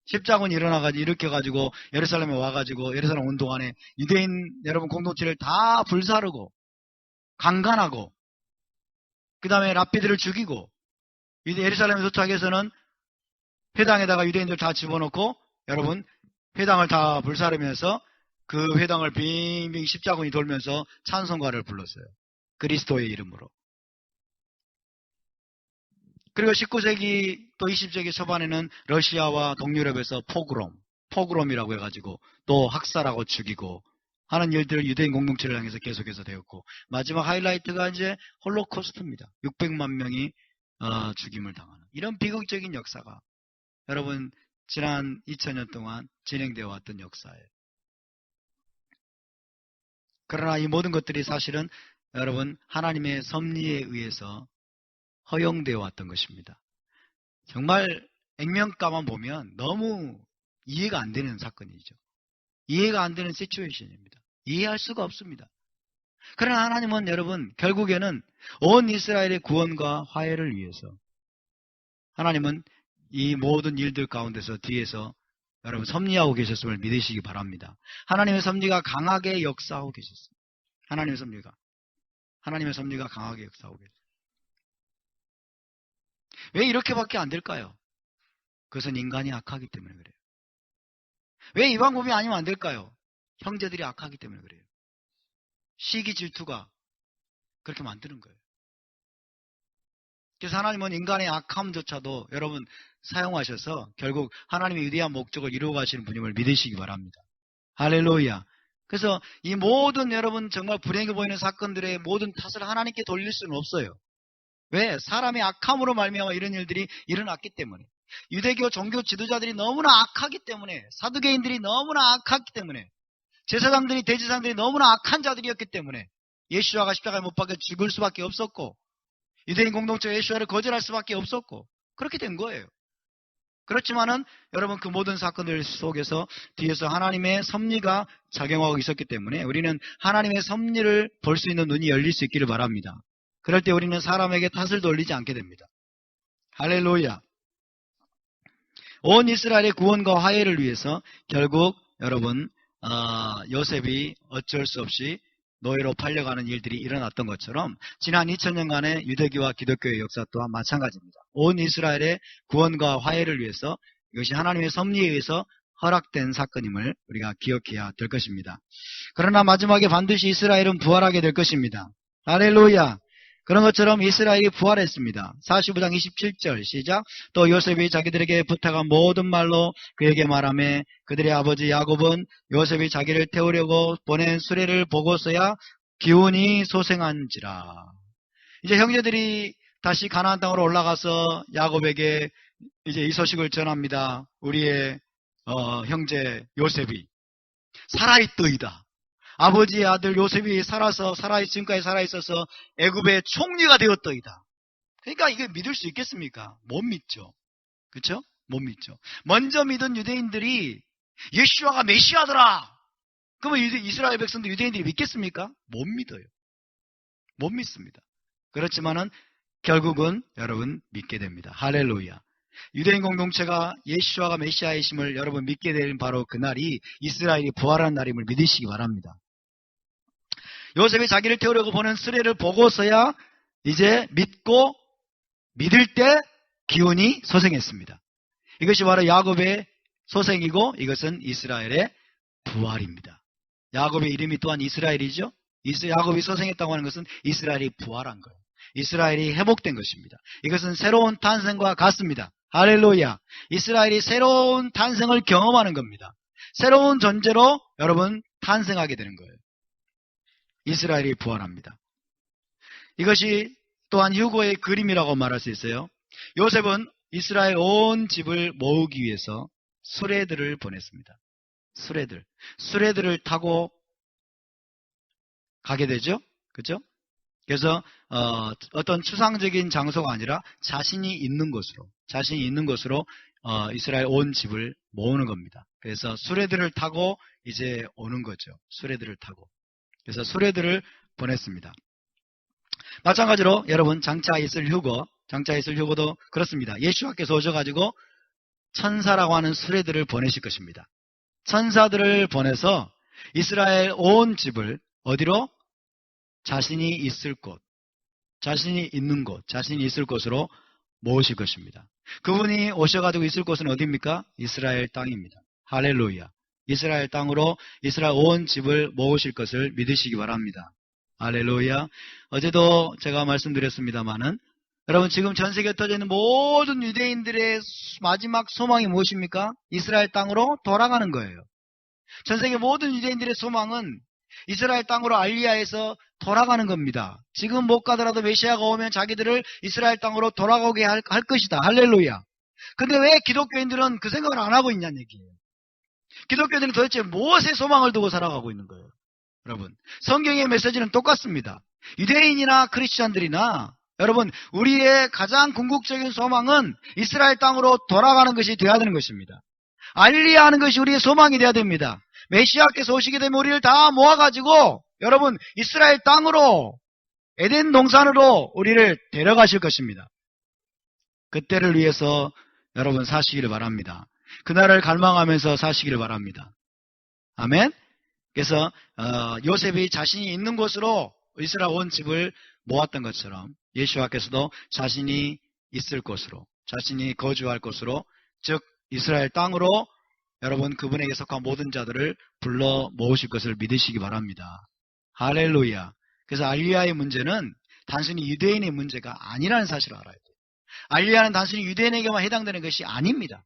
[SPEAKER 1] 십자군이 일으켜가지고 예루살렘에 와가지고 예루살렘 운동안에 유대인 여러분 공동체를 다 불사르고 강간하고 그 다음에 랍비들을 죽이고, 예루살렘에 도착해서는 회당에다가 유대인들 다 집어넣고, 여러분, 회당을 다 불사르면서 그 회당을 빙빙 십자군이 돌면서 찬송가를 불렀어요. 그리스도의 이름으로. 그리고 19세기 또 20세기 초반에는 러시아와 동유럽에서 포그롬이라고 해가지고 또 학살하고 죽이고 하는 일들 유대인 공동체를 향해서 계속해서 되었고, 마지막 하이라이트가 이제 홀로코스트입니다. 600만 명이 죽임을 당하는 이런 비극적인 역사가 여러분 지난 2000년 동안 진행되어 왔던 역사예요. 그러나 이 모든 것들이 사실은 여러분 하나님의 섭리에 의해서 허용되어 왔던 것입니다. 정말 액면가만 보면 너무 이해가 안 되는 사건이죠. 이해가 안 되는 시츄에이션입니다. 이해할 수가 없습니다. 그러나 하나님은 여러분 결국에는 온 이스라엘의 구원과 화해를 위해서 하나님은 이 모든 일들 가운데서 뒤에서 여러분 섭리하고 계셨음을 믿으시기 바랍니다. 하나님의 섭리가 강하게 역사하고 계셨습니다. 하나님의 섭리가 강하게 역사하고 계셨습니다. 왜 이렇게밖에 안 될까요? 그것은 인간이 악하기 때문에 그래요. 왜 이 방법이 아니면 안 될까요? 형제들이 악하기 때문에 그래요. 시기 질투가 그렇게 만드는 거예요. 그래서 하나님은 인간의 악함조차도 여러분 사용하셔서 결국 하나님의 위대한 목적을 이루어 가시는 분임을 믿으시기 바랍니다. 할렐루야. 그래서 이 모든 여러분 정말 불행해 보이는 사건들의 모든 탓을 하나님께 돌릴 수는 없어요. 왜? 사람의 악함으로 말미암아 이런 일들이 일어났기 때문에, 유대교 종교 지도자들이 너무나 악하기 때문에, 사두개인들이 너무나 악하기 때문에, 제사장들이 대제사장들이 너무나 악한 자들이었기 때문에 예수와가 십자가에 못 박혀 죽을 수밖에 없었고, 유대인 공동체가 예수와를 거절할 수밖에 없었고, 그렇게 된 거예요. 그렇지만은 여러분 그 모든 사건들 속에서 뒤에서 하나님의 섭리가 작용하고 있었기 때문에 우리는 하나님의 섭리를 볼 수 있는 눈이 열릴 수 있기를 바랍니다. 그럴 때 우리는 사람에게 탓을 돌리지 않게 됩니다. 할렐루야. 온 이스라엘의 구원과 화해를 위해서 결국 여러분 요셉이 어쩔 수 없이 노예로 팔려가는 일들이 일어났던 것처럼 지난 2000년간의 유대교와 기독교의 역사 또한 마찬가지입니다. 온 이스라엘의 구원과 화해를 위해서 이것이 하나님의 섭리에 의해서 허락된 사건임을 우리가 기억해야 될 것입니다. 그러나 마지막에 반드시 이스라엘은 부활하게 될 것입니다. 할렐루야. 그런 것처럼 이스라엘이 부활했습니다. 45장 27절 시작. 또 요셉이 자기들에게 부탁한 모든 말로 그에게 말하며 그들의 아버지 야곱은 요셉이 자기를 태우려고 보낸 수레를 보고서야 기운이 소생한지라. 이제 형제들이 다시 가나안 땅으로 올라가서 야곱에게 이제 이 소식을 전합니다. 우리의 형제 요셉이 살아있더이다. 아버지의 아들 요셉이 지금까지 살아있어서 애굽의 총리가 되었더이다. 그러니까 이게 믿을 수 있겠습니까? 못 믿죠. 그렇죠? 못 믿죠. 먼저 믿은 유대인들이 예수와가 메시아더라. 그러면 이스라엘 백성들 유대인들이 믿겠습니까? 못 믿어요. 못 믿습니다. 그렇지만은 결국은 여러분 믿게 됩니다. 할렐루야. 유대인 공동체가 예수와가 메시아이심을 여러분 믿게 된 바로 그날이 이스라엘이 부활한 날임을 믿으시기 바랍니다. 요셉이 자기를 태우려고 보낸 수레를 보고서야 이제 믿을 때 기운이 소생했습니다. 이것이 바로 야곱의 소생이고 이것은 이스라엘의 부활입니다. 야곱의 이름이 또한 이스라엘이죠. 야곱이 소생했다고 하는 것은 이스라엘이 부활한 거예요. 이스라엘이 회복된 것입니다. 이것은 새로운 탄생과 같습니다. 할렐루야. 이스라엘이 새로운 탄생을 경험하는 겁니다. 새로운 존재로 여러분 탄생하게 되는 거예요. 이스라엘이 부활합니다. 이것이 또한 휴거의 그림이라고 말할 수 있어요. 요셉은 이스라엘 온 집을 모으기 위해서 수레들을 보냈습니다. 수레들을 타고 가게 되죠. 그렇죠? 그래서 어떤 추상적인 장소가 아니라 자신이 있는 곳으로 이스라엘 온 집을 모으는 겁니다. 그래서 수레들을 타고 이제 오는 거죠. 수레들을 타고. 그래서 수레들을 보냈습니다. 마찬가지로 여러분 장차 있을 휴거도 그렇습니다. 예수께서 오셔가지고 천사라고 하는 수레들을 보내실 것입니다. 천사들을 보내서 이스라엘 온 집을 어디로? 자신이 있을 곳, 자신이 있는 곳, 자신이 있을 곳으로 모으실 것입니다. 그분이 오셔가지고 있을 곳은 어디입니까? 이스라엘 땅입니다. 할렐루야. 이스라엘 땅으로 이스라엘 온 집을 모으실 것을 믿으시기 바랍니다. 할렐루야. 어제도 제가 말씀드렸습니다마는 여러분 지금 전 세계에 터져 있는 모든 유대인들의 마지막 소망이 무엇입니까? 이스라엘 땅으로 돌아가는 거예요. 전 세계 모든 유대인들의 소망은 이스라엘 땅으로 알리야에서 돌아가는 겁니다. 지금 못 가더라도 메시아가 오면 자기들을 이스라엘 땅으로 돌아가게 할 것이다. 할렐루야. 근데 왜 기독교인들은 그 생각을 안 하고 있냐는 얘기예요. 기독교인들은 도대체 무엇에 소망을 두고 살아가고 있는 거예요? 여러분, 성경의 메시지는 똑같습니다. 유대인이나 크리스찬들이나 여러분, 우리의 가장 궁극적인 소망은 이스라엘 땅으로 돌아가는 것이 되어야 되는 것입니다. 알리야 하는 것이 우리의 소망이 되어야 됩니다. 메시아께서 오시게 되면 우리를 다 모아가지고 여러분 이스라엘 땅으로 에덴 동산으로 우리를 데려가실 것입니다. 그때를 위해서 여러분 사시기를 바랍니다. 그날을 갈망하면서 사시기를 바랍니다. 아멘. 그래서 요셉이 자신이 있는 곳으로 이스라엘 온 집을 모았던 것처럼 예수와께서도 자신이 있을 곳으로, 자신이 거주할 곳으로, 즉 이스라엘 땅으로 여러분 그분에게 속한 모든 자들을 불러 모으실 것을 믿으시기 바랍니다. 할렐루야. 그래서 알리야의 문제는 단순히 유대인의 문제가 아니라는 사실을 알아야 돼요. 알리야는 단순히 유대인에게만 해당되는 것이 아닙니다.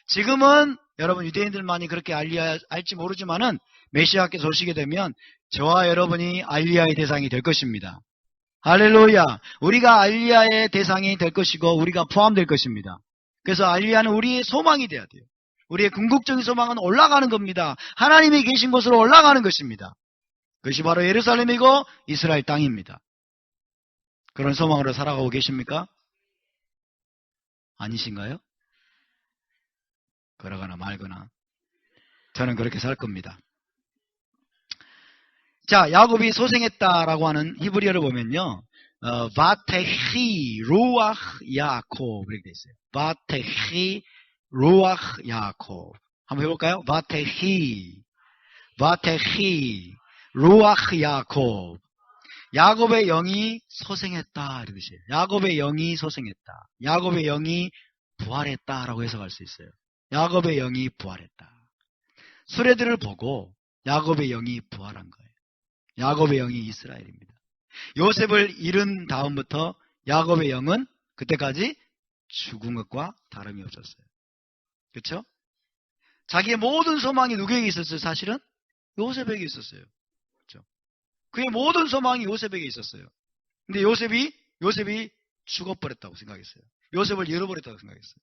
[SPEAKER 1] 지금은 여러분 유대인들만이 그렇게 알리야 알지 모르지만은 메시아께서 오시게 되면 저와 여러분이 알리야의 대상이 될 것입니다. 할렐루야. 우리가 알리야의 대상이 될 것이고 우리가 포함될 것입니다. 그래서 알리야는 우리의 소망이 돼야 돼요. 우리의 궁극적인 소망은 올라가는 겁니다. 하나님이 계신 곳으로 올라가는 것입니다. 그것이 바로 예루살렘이고 이스라엘 땅입니다. 그런 소망으로 살아가고 계십니까? 아니신가요? 그러거나 말거나 저는 그렇게 살 겁니다. 자, 야곱이 소생했다라고 하는 히브리어를 보면요. 바테히 루아흐 야곱 이렇게 되어 있어요. 바테히 루아흐 야곱. 한번 해볼까요? 바테히 루아흐 야곱. 야곱의 영이 소생했다 이런 뜻이에요. 야곱의 영이 소생했다. 야곱의 영이 부활했다라고 해석할 수 있어요. 야곱의 영이 부활했다. 수레들을 보고 야곱의 영이 부활한 거예요. 야곱의 영이 이스라엘입니다. 요셉을 잃은 다음부터 야곱의 영은 그때까지 죽은 것과 다름이 없었어요. 그렇죠? 자기의 모든 소망이 누구에게 있었어요? 사실은 요셉에게 있었어요. 그렇죠? 그의 모든 소망이 요셉에게 있었어요. 근데 요셉이 죽어버렸다고 생각했어요. 요셉을 잃어버렸다고 생각했어요.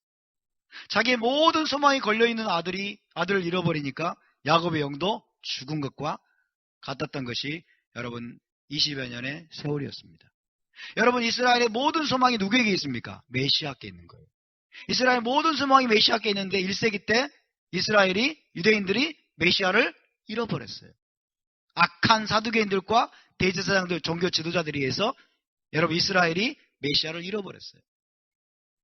[SPEAKER 1] 자기의 모든 소망이 걸려있는 아들을 잃어버리니까 야곱의 영도 죽은 것과 같았던 것이 여러분 20여 년의 세월이었습니다. 여러분 이스라엘의 모든 소망이 누구에게 있습니까? 메시아께 있는 거예요. 이스라엘 모든 소망이 메시아께 있는데 1세기 때 유대인들이 메시아를 잃어버렸어요. 악한 사두개인들과 대제사장들, 종교 지도자들에 의해서 여러분 이스라엘이 메시아를 잃어버렸어요.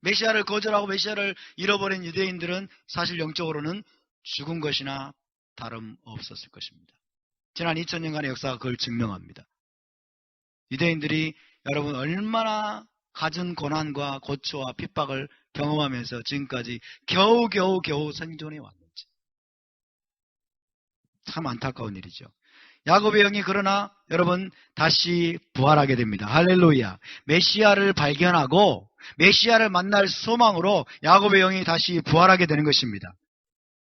[SPEAKER 1] 메시아를 거절하고 메시아를 잃어버린 유대인들은 사실 영적으로는 죽은 것이나 다름없었을 것입니다. 지난 2000년간의 역사가 그걸 증명합니다. 유대인들이 여러분 얼마나 갖은 고난과 고초와 핍박을 경험하면서 지금까지 겨우 생존해 왔는지. 참 안타까운 일이죠. 야곱의 영이 그러나 여러분 다시 부활하게 됩니다. 할렐루야. 메시아를 발견하고 메시아를 만날 소망으로 야곱의 영이 다시 부활하게 되는 것입니다.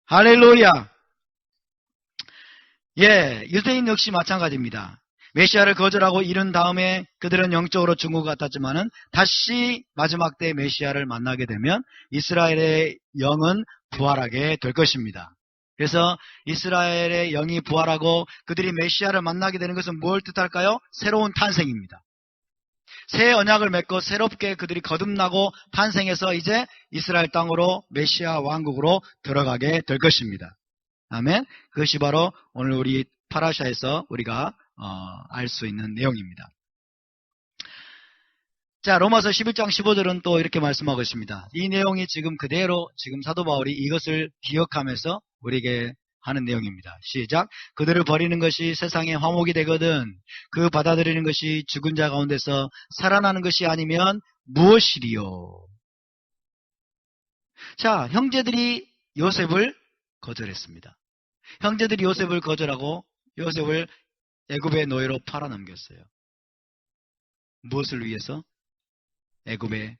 [SPEAKER 1] 할렐루야. 예, 유대인 역시 마찬가지입니다. 메시아를 거절하고 잃은 다음에 그들은 영적으로 죽은 것 같았지만은 다시 마지막 때 메시아를 만나게 되면 이스라엘의 영은 부활하게 될 것입니다. 그래서 이스라엘의 영이 부활하고 그들이 메시아를 만나게 되는 것은 뭘 뜻할까요? 새로운 탄생입니다. 새 언약을 맺고 새롭게 그들이 거듭나고 탄생해서 이제 이스라엘 땅으로 메시아 왕국으로 들어가게 될 것입니다. 아멘. 그것이 바로 오늘 우리 파라샤에서 우리가 알 수 있는 내용입니다. 자, 로마서 11장 15절은 또 이렇게 말씀하고 있습니다. 이 내용이 지금 그대로 지금 사도 바울이 이것을 기억하면서 우리에게 하는 내용입니다. 시작. 그들을 버리는 것이 세상의 화목이 되거든 그 받아들이는 것이 죽은 자 가운데서 살아나는 것이 아니면 무엇이리요. 자, 형제들이 요셉을 거절했습니다. 형제들이 요셉을 거절하고 요셉을 애굽의 노예로 팔아넘겼어요. 무엇을 위해서? 애굽의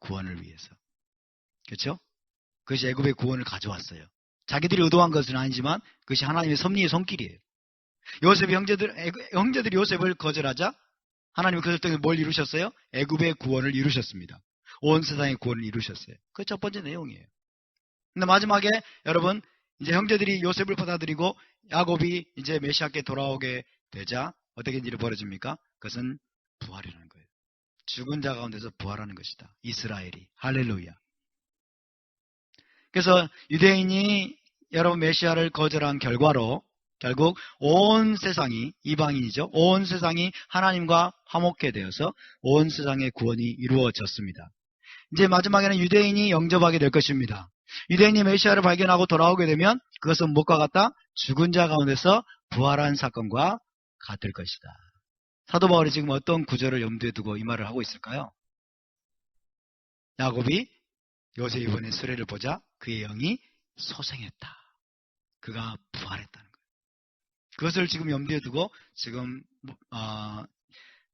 [SPEAKER 1] 구원을 위해서. 그렇죠? 그것이 애굽의 구원을 가져왔어요. 자기들이 의도한 것은 아니지만 그것이 하나님의 섭리의 손길이에요. 형제들이 요셉을 거절하자 하나님은 그들 때문에 뭘 이루셨어요? 애굽의 구원을 이루셨습니다. 온 세상의 구원을 이루셨어요. 그 첫 번째 내용이에요. 근데 마지막에 여러분 이제 형제들이 요셉을 받아들이고 야곱이 이제 메시아께 돌아오게 되자 어떻게 일이 벌어집니까? 그것은 부활이라는 거예요. 죽은 자 가운데서 부활하는 것이다. 이스라엘이. 할렐루야. 그래서 유대인이 여러분 메시아를 거절한 결과로 결국 온 세상이 이방인이죠. 온 세상이 하나님과 화목게 되어서 온 세상의 구원이 이루어졌습니다. 이제 마지막에는 유대인이 영접하게 될 것입니다. 유대인이 메시아를 발견하고 돌아오게 되면 그것은 무엇과 같다? 죽은 자 가운데서 부활한 사건과 같을 것이다. 사도 바울이 지금 어떤 구절을 염두에 두고 이 말을 하고 있을까요? 야곱이 요셉이 보낸 수레를 보자 그의 영이 소생했다. 그가 부활했다는 거예요. 그것을 지금 염두에 두고 지금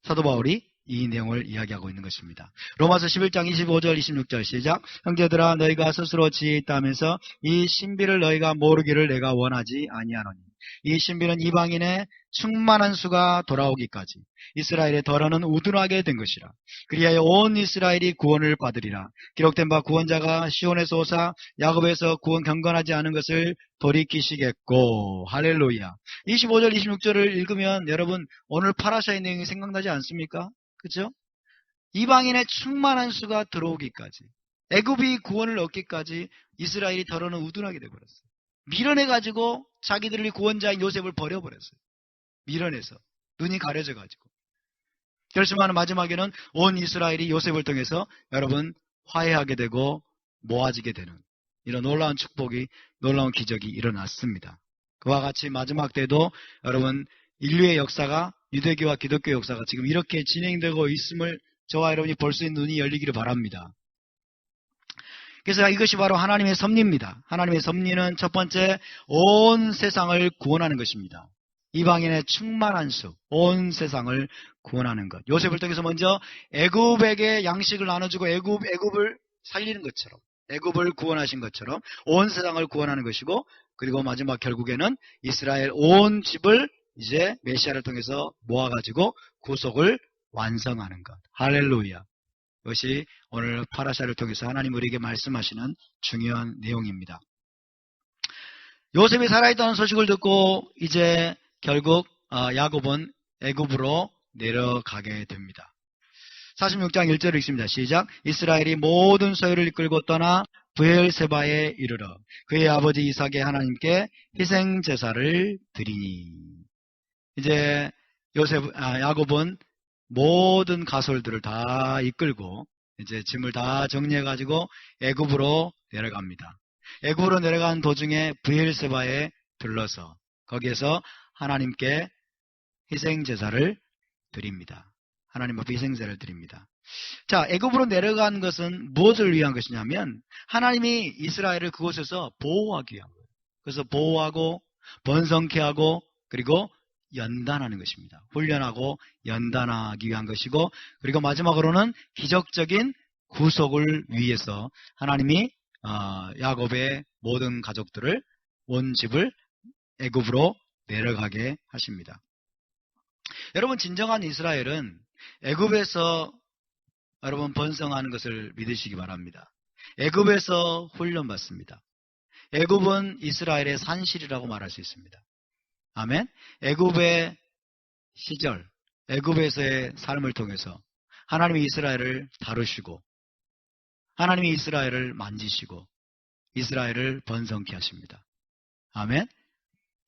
[SPEAKER 1] 사도 바울이 이 내용을 이야기하고 있는 것입니다. 로마서 11장 25절 26절 시작. 형제들아 너희가 스스로 지혜 있다면서 이 신비를 너희가 모르기를 내가 원하지 아니하노니 이 신비는 이방인의 충만한 수가 돌아오기까지 이스라엘의 덜어는 우둔하게 된 것이라. 그리하여 온 이스라엘이 구원을 받으리라. 기록된 바 구원자가 시온에서 오사 야곱에서 구원 경건하지 않은 것을 돌이키시겠고. 할렐루야. 25절 26절을 읽으면 여러분 오늘 파라샤의 내용이 생각나지 않습니까? 그렇죠? 이방인의 충만한 수가 들어오기까지 애굽이 구원을 얻기까지 이스라엘이 덜어는 우둔하게 되어버렸어요. 밀어내가지고 자기들이 구원자인 요셉을 버려버렸어요. 밀어내서 눈이 가려져가지고 결심하는 마지막에는 온 이스라엘이 요셉을 통해서 여러분 화해하게 되고 모아지게 되는 이런 놀라운 축복이 놀라운 기적이 일어났습니다. 그와 같이 마지막 때도 여러분 인류의 역사가 유대교와 기독교 역사가 지금 이렇게 진행되고 있음을 저와 여러분이 볼 수 있는 눈이 열리기를 바랍니다. 그래서 이것이 바로 하나님의 섭리입니다. 하나님의 섭리는 첫 번째 온 세상을 구원하는 것입니다. 이방인의 충만한 수, 온 세상을 구원하는 것. 요셉을 통해서 먼저 애굽에게 양식을 나눠주고 애굽을 살리는 것처럼 애굽을 구원하신 것처럼 온 세상을 구원하는 것이고 그리고 마지막 결국에는 이스라엘 온 집을 이제 메시아를 통해서 모아가지고 구속을 완성하는 것. 할렐루야. 이것이 오늘 파라샤를 통해서 하나님 우리에게 말씀하시는 중요한 내용입니다. 요셉이 살아있다는 소식을 듣고 이제 결국 야곱은 애굽으로 내려가게 됩니다. 46장 1절을 읽습니다. 시작. 이스라엘이 모든 소유를 이끌고 떠나 브엘세바에 이르러 그의 아버지 이삭의 하나님께 희생 제사를 드리니. 이제 야곱은 모든 가솔들을 다 이끌고 이제 짐을 다 정리해가지고 애굽으로 내려갑니다. 애굽으로 내려간 도중에 브엘세바에 들러서 거기에서 하나님께 희생 제사를 드립니다. 하나님 앞에 희생 제사를 드립니다. 자, 애굽으로 내려간 것은 무엇을 위한 것이냐면 하나님이 이스라엘을 그곳에서 보호하기 위한 거예요. 그래서 보호하고 번성케 하고 그리고 연단하는 것입니다. 훈련하고 연단하기 위한 것이고 그리고 마지막으로는 기적적인 구속을 위해서 하나님이 야곱의 모든 가족들을 온 집을 애굽으로 내려가게 하십니다. 여러분 진정한 이스라엘은 애굽에서 여러분 번성하는 것을 믿으시기 바랍니다. 애굽에서 훈련받습니다. 애굽은 이스라엘의 산실이라고 말할 수 있습니다. 아멘. 애굽의 시절, 애굽에서의 삶을 통해서 하나님이 이스라엘을 다루시고 하나님이 이스라엘을 만지시고 이스라엘을 번성케 하십니다. 아멘.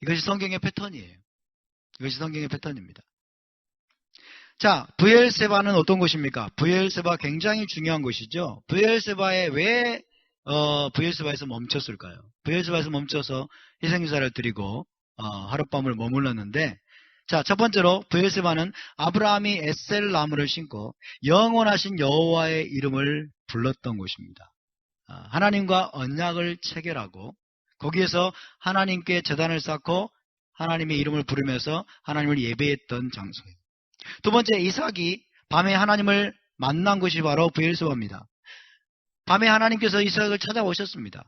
[SPEAKER 1] 이것이 성경의 패턴이에요. 이것이 성경의 패턴입니다. 자, 브엘세바는 어떤 곳입니까? 브엘세바 굉장히 중요한 곳이죠. 브엘세바에 왜 브엘세바에서 멈췄을까요? 브엘세바에서 멈춰서 희생제사를 드리고 하룻밤을 머물렀는데, 자, 첫 번째로 브엘세바는 아브라함이 에셀 나무를 심고 영원하신 여호와의 이름을 불렀던 곳입니다. 하나님과 언약을 체결하고 거기에서 하나님께 제단을 쌓고 하나님의 이름을 부르면서 하나님을 예배했던 장소예요. 두 번째, 이삭이 밤에 하나님을 만난 곳이 바로 브엘세바입니다. 밤에 하나님께서 이삭을 찾아오셨습니다.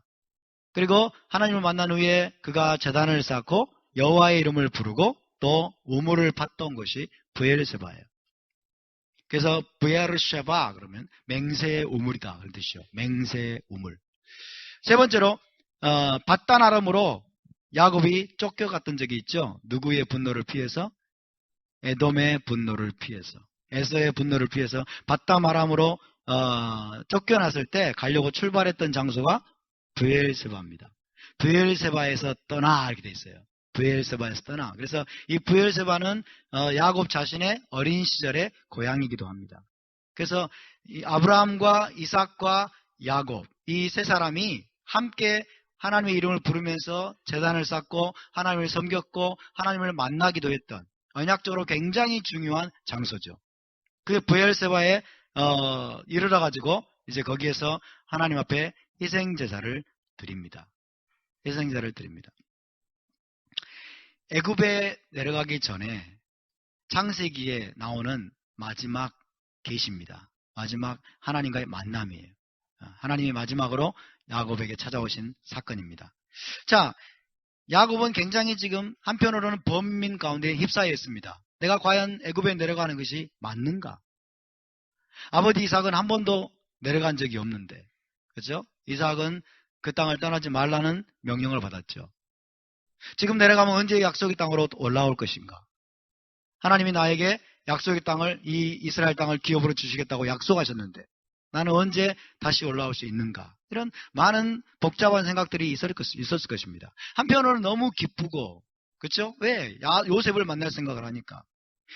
[SPEAKER 1] 그리고 하나님을 만난 후에 그가 제단을 쌓고 여호와의 이름을 부르고 또 우물을 팠던 곳이 브엘세바예요. 그래서 브에르쉐바 그러면 맹세의 우물이다 그런 뜻이요. 맹세의 우물. 세 번째로 바단 아람으로 야곱이 쫓겨갔던 적이 있죠. 누구의 분노를 피해서? 에돔의 분노를 피해서, 에서의 분노를 피해서 바단 아람으로 쫓겨났을 때 가려고 출발했던 장소가 브엘세바입니다. 브엘세바에서 떠나 이렇게 돼 있어요. 브엘세바에서 떠나. 그래서 이 브엘세바는 야곱 자신의 어린 시절의 고향이기도 합니다. 그래서 이 아브라함과 이삭과 야곱 이 세 사람이 함께 하나님의 이름을 부르면서 제단을 쌓고 하나님을 섬겼고 하나님을 만나기도 했던 언약적으로 굉장히 중요한 장소죠. 그 브엘세바에 이르러 가지고 이제 거기에서 하나님 앞에 희생제사를 드립니다. 희생제사를 드립니다. 애굽에 내려가기 전에 창세기에 나오는 마지막 계시입니다. 마지막 하나님과의 만남이에요. 하나님이 마지막으로 야곱에게 찾아오신 사건입니다. 자, 야곱은 굉장히 지금 한편으로는 범민 가운데 휩싸여 있습니다. 내가 과연 애굽에 내려가는 것이 맞는가? 아버지 이삭은 한 번도 내려간 적이 없는데, 그렇죠? 이삭은 그 땅을 떠나지 말라는 명령을 받았죠. 지금 내려가면 언제 약속의 땅으로 올라올 것인가? 하나님이 나에게 약속의 땅을, 이 이스라엘 땅을 기업으로 주시겠다고 약속하셨는데 나는 언제 다시 올라올 수 있는가? 이런 많은 복잡한 생각들이 있었을 것입니다. 한편으로는 너무 기쁘고, 그렇죠? 왜? 요셉을 만날 생각을 하니까.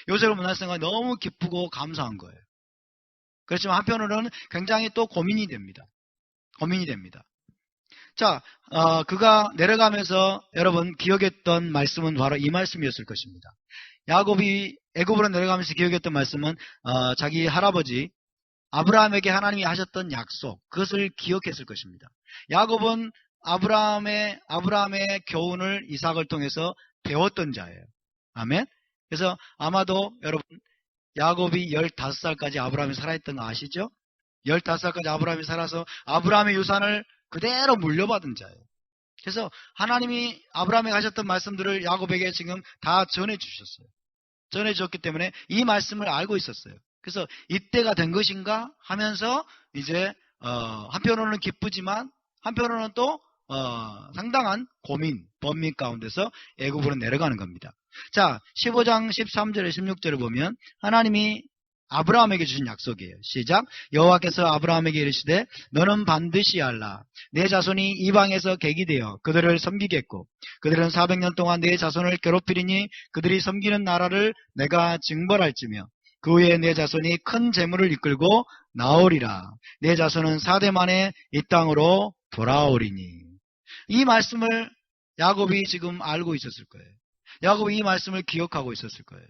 [SPEAKER 1] 요셉을 만날 생각이 너무 기쁘고 감사한 거예요. 그렇지만 한편으로는 굉장히 또 고민이 됩니다. 고민이 됩니다. 자, 그가 내려가면서 여러분 기억했던 말씀은 바로 이 말씀이었을 것입니다. 야곱이 애굽으로 내려가면서 기억했던 말씀은 자기 할아버지 아브라함에게 하나님이 하셨던 약속, 그것을 기억했을 것입니다. 야곱은 아브라함의 교훈을 이삭을 통해서 배웠던 자예요. 아멘. 그래서 아마도 여러분 야곱이 15살까지 아브라함이 살아있던 거 아시죠? 15살까지 아브라함이 살아서 아브라함의 유산을 그대로 물려받은 자예요. 그래서 하나님이 아브라함에게 하셨던 말씀들을 야곱에게 지금 다 전해주셨어요. 전해주셨기 때문에 이 말씀을 알고 있었어요. 그래서 이때가 된 것인가 하면서 이제 한편으로는 기쁘지만 한편으로는 또 상당한 고민, 번민 가운데서 애굽으로 내려가는 겁니다. 자, 15장 13절에 16절을 보면 하나님이 아브라함에게 주신 약속이에요. 시작. 여호와께서 아브라함에게 이르시되 너는 반드시 알라. 내 자손이 이방에서 객이 되어 그들을 섬기겠고 그들은 400년 동안 내 자손을 괴롭히리니 그들이 섬기는 나라를 내가 징벌할지며 그 후에 내 자손이 큰 재물을 이끌고 나오리라. 내 자손은 4대 만에 이 땅으로 돌아오리니. 이 말씀을 야곱이 지금 알고 있었을 거예요. 야곱이 이 말씀을 기억하고 있었을 거예요.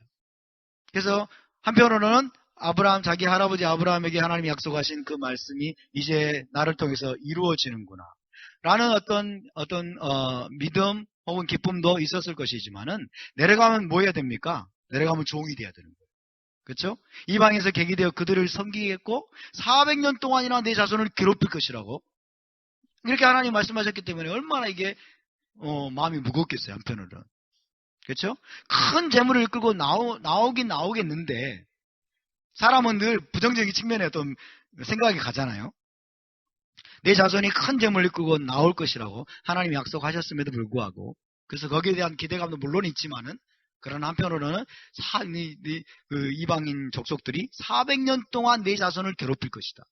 [SPEAKER 1] 그래서 한편으로는 자기 할아버지 아브라함에게 하나님이 약속하신 그 말씀이 이제 나를 통해서 이루어지는구나 라는 어떤 믿음 혹은 기쁨도 있었을 것이지만은 내려가면 뭐 해야 됩니까? 내려가면 종이 돼야 되는 거예요. 그렇죠? 이방에서 객이 되어 그들을 섬기겠고 400년 동안이나 내 자손을 괴롭힐 것이라고 이렇게 하나님 말씀하셨기 때문에 얼마나 이게 마음이 무겁겠어요. 한편으로는. 그렇죠? 큰 재물을 이끌고 나오긴 나오겠는데 사람은 늘 부정적인 측면에 어떤 생각이 가잖아요. 내 자손이 큰 재물을 이끌고 나올 것이라고 하나님이 약속하셨음에도 불구하고 그래서 거기에 대한 기대감도 물론 있지만은 그러나 한편으로는 그 이방인 족속들이 400년 동안 내 자손을 괴롭힐 것이다.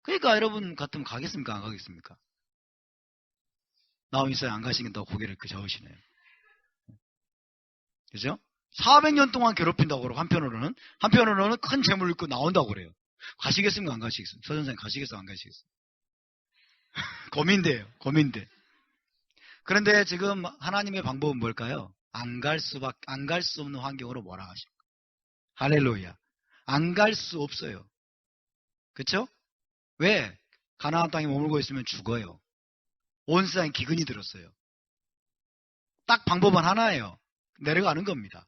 [SPEAKER 1] 그러니까 여러분 같으면 가겠습니까? 안 가겠습니까? 나오미사에 안 가시겠다고 고개를 저으시네요. 그죠? 400년 동안 괴롭힌다고 그러고 한편으로는 큰 재물을 입고 나온다고 그래요. 가시겠습니까? 안 가시겠습니까? 서전사님 가시겠어요? 안 가시겠어요? 고민돼요. 고민돼. 그런데 지금 하나님의 방법은 뭘까요? 안 갈 수 없는 환경으로 몰아가십니다. 할렐루야. 안 갈 수 없어요. 그쵸? 왜? 가나안 땅에 머물고 있으면 죽어요. 온 세상에 기근이 들었어요. 딱 방법은 하나예요. 내려가는 겁니다.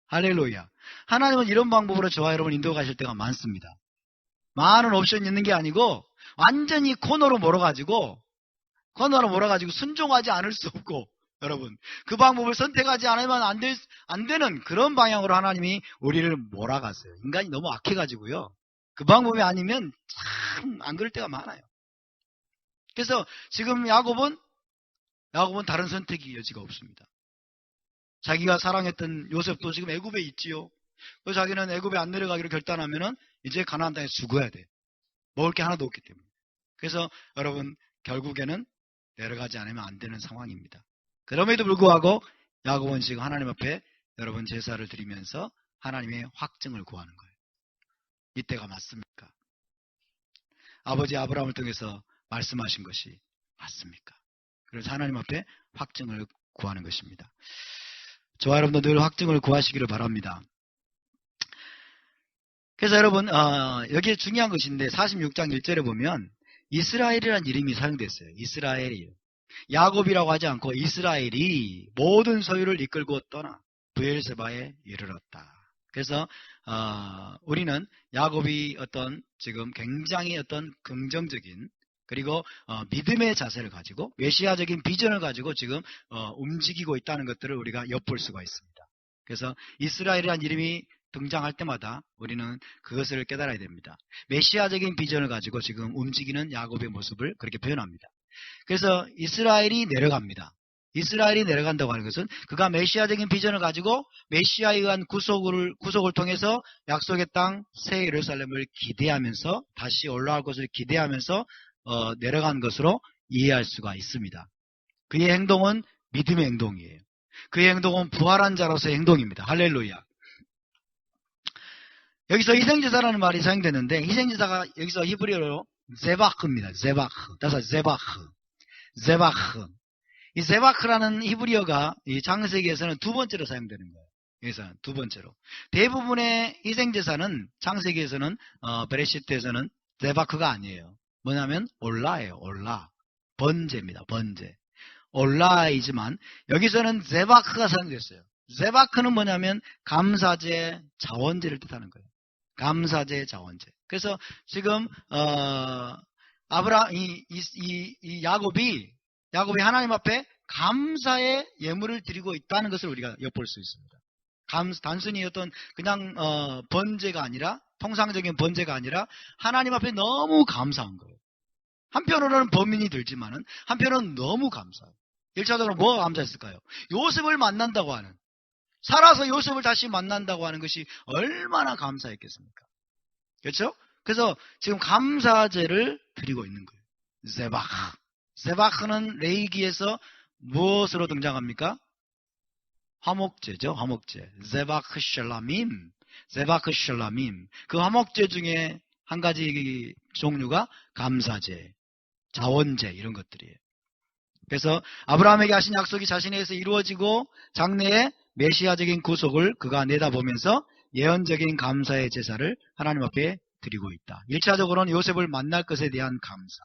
[SPEAKER 1] 할렐루야. 하나님은 이런 방법으로 저와 여러분 인도가실 때가 많습니다. 많은 옵션이 있는 게 아니고 완전히 코너로 몰아가지고 순종하지 않을 수 없고, 여러분 그 방법을 선택하지 않으면 안 되는 그런 방향으로 하나님이 우리를 몰아갔어요. 인간이 너무 악해가지고요. 그 방법이 아니면 참 안 그럴 때가 많아요. 그래서 지금 야곱은 다른 선택의 여지가 없습니다. 자기가 사랑했던 요셉도 지금 애굽에 있지요. 그래서 자기는 애굽에 안 내려가기로 결단하면은 이제 가나안 땅에 죽어야 돼. 먹을 게 하나도 없기 때문에. 그래서 여러분 결국에는 내려가지 않으면 안 되는 상황입니다. 그럼에도 불구하고 야곱은 지금 하나님 앞에 여러분 제사를 드리면서 하나님의 확증을 구하는 거예요. 이때가 맞습니까? 아버지 아브라함을 통해서 말씀하신 것이 맞습니까? 그래서 하나님 앞에 확증을 구하는 것입니다. 저와 여러분도 늘 확증을 구하시기를 바랍니다. 그래서 여러분 여기에 중요한 것인데 46장 1절에 보면 이스라엘이라는 이름이 사용됐어요. 이스라엘이에요. 야곱이라고 하지 않고 이스라엘이 모든 소유를 이끌고 떠나 브엘세바에 이르렀다. 그래서 우리는 야곱이 지금 굉장히 긍정적인 그리고 믿음의 자세를 가지고 메시아적인 비전을 가지고 지금 움직이고 있다는 것들을 우리가 엿볼 수가 있습니다. 그래서 이스라엘이라는 이름이 등장할 때마다 우리는 그것을 깨달아야 됩니다. 메시아적인 비전을 가지고 지금 움직이는 야곱의 모습을 그렇게 표현합니다. 그래서 이스라엘이 내려갑니다. 이스라엘이 내려간다고 하는 것은 그가 메시아적인 비전을 가지고 메시아에 의한 구속을 통해서 약속의 땅 새 예루살렘을 기대하면서 다시 올라올 것을 기대하면서 내려간 것으로 이해할 수가 있습니다. 그의 행동은 믿음의 행동이에요. 그의 행동은 부활한 자로서의 행동입니다. 할렐루야. 여기서 희생제사라는 말이 사용되는데 희생제사가 여기서 히브리어로 제바흐입니다. 제바흐. 따라서 제바흐. 이 제바흐라는 히브리어가 이 창세기에서는 두 번째로 사용되는 거예요. 여기서 두 번째로. 대부분의 희생제사는 창세기에서는 베레시트에서는 제바흐가 아니에요. 뭐냐면 올라예요. 올라. 번제입니다. 번제. 올라이지만 여기서는 제바흐가 사용됐어요. 제바흐는 뭐냐면 감사제, 자원제를 뜻하는 거예요. 감사제, 자원제. 그래서 지금 야곱이 하나님 앞에 감사의 예물을 드리고 있다는 것을 우리가 엿볼 수 있습니다. 단순히 그냥 번제가 아니라 통상적인 번제가 아니라 하나님 앞에 너무 감사한 거예요. 한편으로는 범인이 들지만은 한편으로는 너무 감사해요. 1차적으로 뭐가 감사했을까요? 요셉을 만난다고 하는, 살아서 요셉을 다시 만난다고 하는 것이 얼마나 감사했겠습니까? 그렇죠? 그래서 지금 감사제를 드리고 있는 거예요. 제바흐. 제바흐는 레이기에서 무엇으로 등장합니까? 화목제죠. 화목제. 제바흐 샬라밈. 제바흐 샬라밈. 그 화목제 중에 한 가지 종류가 감사제, 자원제 이런 것들이에요. 그래서 아브라함에게 하신 약속이 자신에게서 이루어지고 장래에 메시아적인 구속을 그가 내다보면서 예언적인 감사의 제사를 하나님 앞에 드리고 있다. 1차적으로는 요셉을 만날 것에 대한 감사.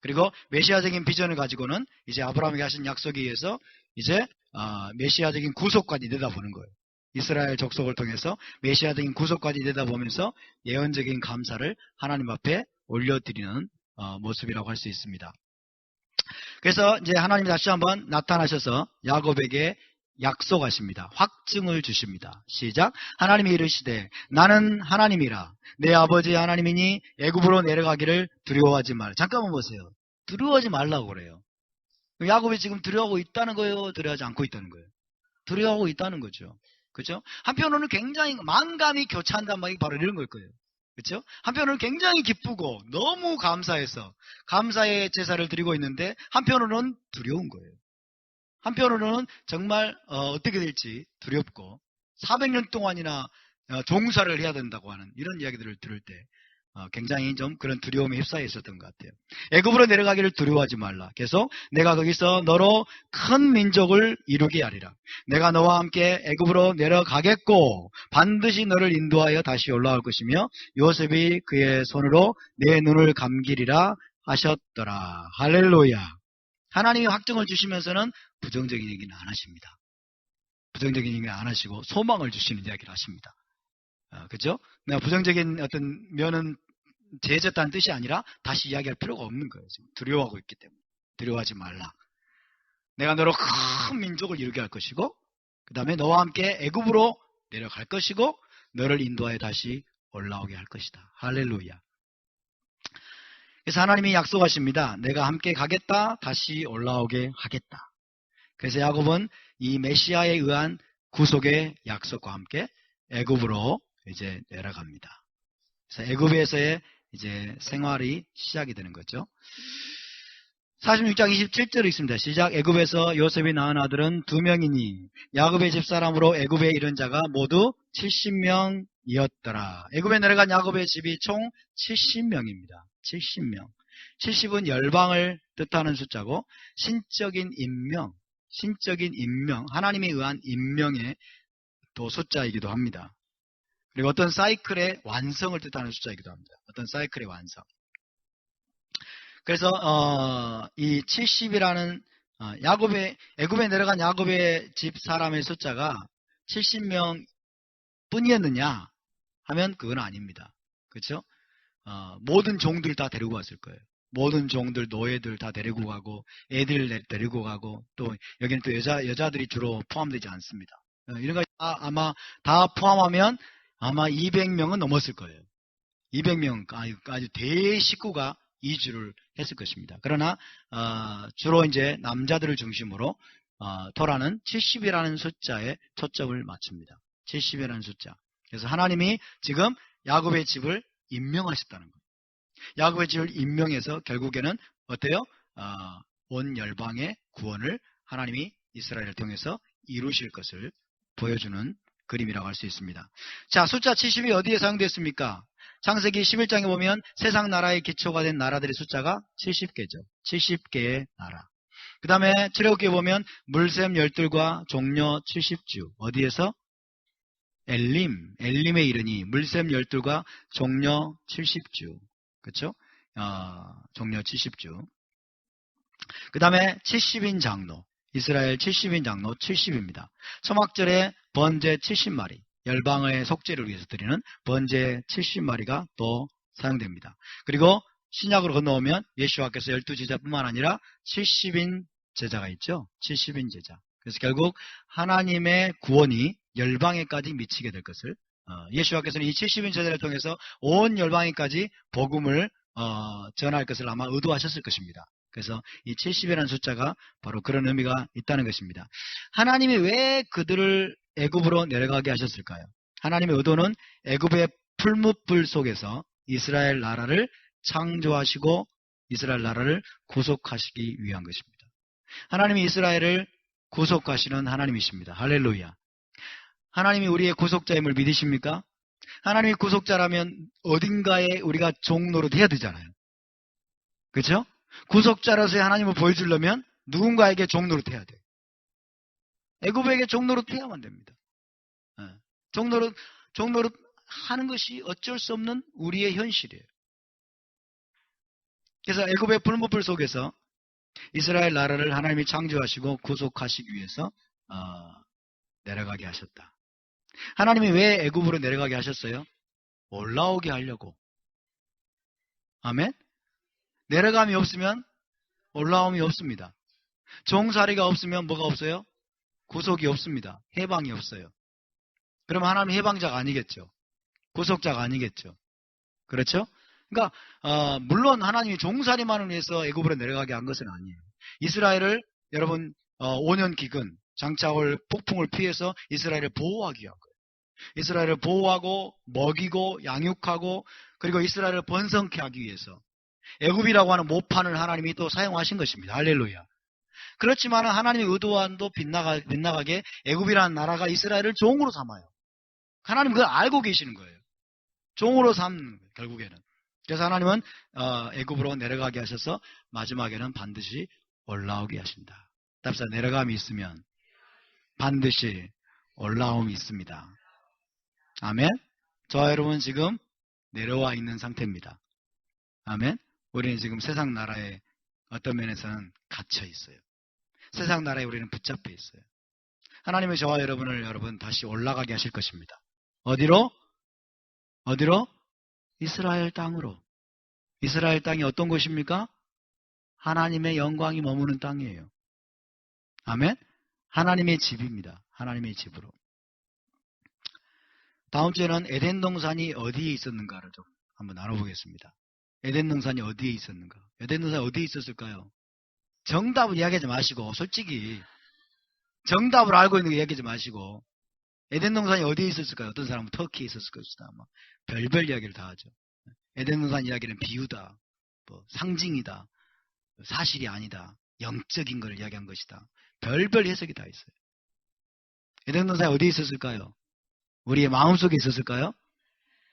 [SPEAKER 1] 그리고 메시아적인 비전을 가지고는 이제 아브라함에게 하신 약속에 의해서 이제 메시아적인 구속까지 내다보는 거예요. 이스라엘 족속을 통해서 메시아적인 구속까지 내다보면서 예언적인 감사를 하나님 앞에 올려드리는 모습이라고 할 수 있습니다. 그래서 이제 하나님이 다시 한번 나타나셔서 야곱에게 약속하십니다. 확증을 주십니다. 시작. 하나님이 이르시되 나는 하나님이라 내 아버지의 하나님이니 애굽으로 내려가기를 두려워하지 말라. 잠깐만 보세요. 두려워하지 말라고 그래요. 야곱이 지금 두려워하고 있다는 거예요? 두려워하지 않고 있다는 거예요? 두려워하고 있다는 거죠. 그렇죠? 한편으로는 굉장히 만감이 교차한단 말이 바로 이런 걸 거예요. 그렇죠? 한편으로는 굉장히 기쁘고 너무 감사해서 감사의 제사를 드리고 있는데 한편으로는 두려운 거예요. 한편으로는 정말 어떻게 될지 두렵고 400년 동안이나 종사를 해야 된다고 하는 이런 이야기들을 들을 때 굉장히 좀 그런 두려움에 휩싸여 있었던 것 같아요. 애굽으로 내려가기를 두려워하지 말라. 계속 내가 거기서 너로 큰 민족을 이루게 하리라. 내가 너와 함께 애굽으로 내려가겠고 반드시 너를 인도하여 다시 올라올 것이며 요셉이 그의 손으로 내 눈을 감기리라 하셨더라. 할렐루야. 하나님이 확정을 주시면서는 부정적인 얘기는 안 하십니다. 부정적인 얘기는 안 하시고 소망을 주시는 이야기를 하십니다. 그죠? 내가 부정적인 어떤 면은 제졌다는 뜻이 아니라 다시 이야기할 필요가 없는 거예요. 지금 두려워하고 있기 때문에. 두려워하지 말라. 내가 너로 큰 민족을 이루게 할 것이고 그 다음에 너와 함께 애굽으로 내려갈 것이고 너를 인도하여 다시 올라오게 할 것이다. 할렐루야. 그래서 하나님이 약속하십니다. 내가 함께 가겠다. 다시 올라오게 하겠다. 그래서 야곱은 이 메시아에 의한 구속의 약속과 함께 애굽으로 이제 내려갑니다. 그래서 애굽에서의 이제 생활이 시작이 되는 거죠. 46장 27절에 있습니다. 시작. 애굽에서 요셉이 낳은 아들은 2명이니 야곱의 집사람으로 애굽에 이른 자가 모두 70명이었더라. 애굽에 내려간 야곱의 집이 총 70명입니다. 70명. 70은 열방을 뜻하는 숫자고 신적인 임명, 하나님에 의한 임명의 또 숫자이기도 합니다. 그리고 어떤 사이클의 완성을 뜻하는 숫자이기도 합니다. 어떤 사이클의 완성. 그래서 이 70이라는 애굽에 내려간 야곱의 집 사람의 숫자가 70명 뿐이었느냐 하면 그건 아닙니다. 그렇죠? 모든 종들 다 데리고 왔을 거예요. 모든 종들, 노예들 다 데리고 가고 애들 데리고 가고 또 여기는 또 여자들이 주로 포함되지 않습니다. 이런 거 아마 다 포함하면 아마 200명은 넘었을 거예요. 200명 아주 대식구가 이주를 했을 것입니다. 그러나 주로 이제 남자들을 중심으로 토라는 70이라는 숫자에 초점을 맞춥니다. 70이라는 숫자. 그래서 하나님이 지금 야곱의 집을 임명하셨다는 거예요. 야곱의 집을 임명해서 결국에는 어때요? 온 열방의 구원을 하나님이 이스라엘을 통해서 이루실 것을 보여주는 그림이라고 할 수 있습니다. 자, 숫자 70이 어디에 사용됐습니까? 창세기 11장에 보면 세상 나라의 기초가 된 나라들의 숫자가 70개죠. 70개의 나라. 그 다음에 출애굽기에 보면 물샘 열둘과 종려 70주. 어디에서? 엘림에 이르니 물샘 열둘과 종려 70주. 그렇죠? 종려 70주. 그 다음에 70인 장로. 이스라엘 70인 장로 70입니다. 초막절에 번제 70마리. 열방의 속죄를 위해서 드리는 번제 70마리가 또 사용됩니다. 그리고 신약으로 건너오면 예수와께서 12제자뿐만 아니라 70인 제자가 있죠. 70인 제자. 그래서 결국 하나님의 구원이 열방에까지 미치게 될 것을 예수와께서는 이 70인 제자를 통해서 온 열방에까지 복음을 전할 것을 아마 의도하셨을 것입니다. 그래서 이 70이라는 숫자가 바로 그런 의미가 있다는 것입니다. 하나님이 왜 그들을 애굽으로 내려가게 하셨을까요? 하나님의 의도는 애굽의 풀무불 속에서 이스라엘 나라를 창조하시고 이스라엘 나라를 구속하시기 위한 것입니다. 하나님이 이스라엘을 구속하시는 하나님이십니다. 할렐루야. 하나님이 우리의 구속자임을 믿으십니까? 하나님이 구속자라면 어딘가에 우리가 종노릇 해야 되잖아요. 그렇죠? 구속자로서의 하나님을 보여주려면 누군가에게 종노릇 해야 돼요. 애굽에게 종노릇 해야만 됩니다. 종노릇 하는 것이 어쩔 수 없는 우리의 현실이에요. 그래서 애굽의 풀무불 속에서 이스라엘 나라를 하나님이 창조하시고 구속하시기 위해서 내려가게 하셨다. 하나님이 왜 애굽으로 내려가게 하셨어요? 올라오게 하려고. 아멘? 내려감이 없으면 올라옴이 없습니다. 종살이가 없으면 뭐가 없어요? 구속이 없습니다. 해방이 없어요. 그럼 하나님 해방자가 아니겠죠. 구속자가 아니겠죠. 그렇죠? 그러니까 물론 하나님이 종살이만을 위해서 애굽으로 내려가게 한 것은 아니에요. 이스라엘을 여러분 5년 기근 장차올 폭풍을 피해서 이스라엘을 보호하기 위한 거예요. 이스라엘을 보호하고 먹이고 양육하고 그리고 이스라엘을 번성케 하기 위해서 애굽이라고 하는 모판을 하나님이 또 사용하신 것입니다. 할렐루야. 그렇지만 하나님의 의도와도 빗나가게 애굽이라는 나라가 이스라엘을 종으로 삼아요. 하나님 그걸 알고 계시는 거예요. 종으로 삼는 거예요, 결국에는. 그래서 하나님은 애굽으로 내려가게 하셔서 마지막에는 반드시 올라오게 하신다. 답사 내려감이 있으면 반드시 올라옴이 있습니다. 아멘. 저와 여러분 지금 내려와 있는 상태입니다. 아멘. 우리는 지금 세상 나라에 어떤 면에서는 갇혀 있어요. 세상 나라에 우리는 붙잡혀 있어요. 하나님은 저와 여러분을 다시 올라가게 하실 것입니다. 어디로? 이스라엘 땅으로. 이스라엘 땅이 어떤 곳입니까? 하나님의 영광이 머무는 땅이에요. 아멘. 하나님의 집입니다. 하나님의 집으로. 다음 주에는 에덴 동산이 어디에 있었는가를 좀 한번 나눠보겠습니다. 에덴 동산이 어디에 있었는가? 에덴 동산이 어디에 있었을까요? 정답을 이야기하지 마시고, 솔직히 정답을 알고 있는 거 이야기하지 마시고, 에덴 동산이 어디에 있었을까요? 어떤 사람은 터키에 있었을 것이다. 뭐 별별 이야기를 다 하죠. 에덴 동산 이야기는 비유다, 뭐 상징이다, 사실이 아니다, 영적인 걸 이야기한 것이다. 별별 해석이 다 있어요. 에덴 동산이 어디에 있었을까요? 우리의 마음속에 있었을까요?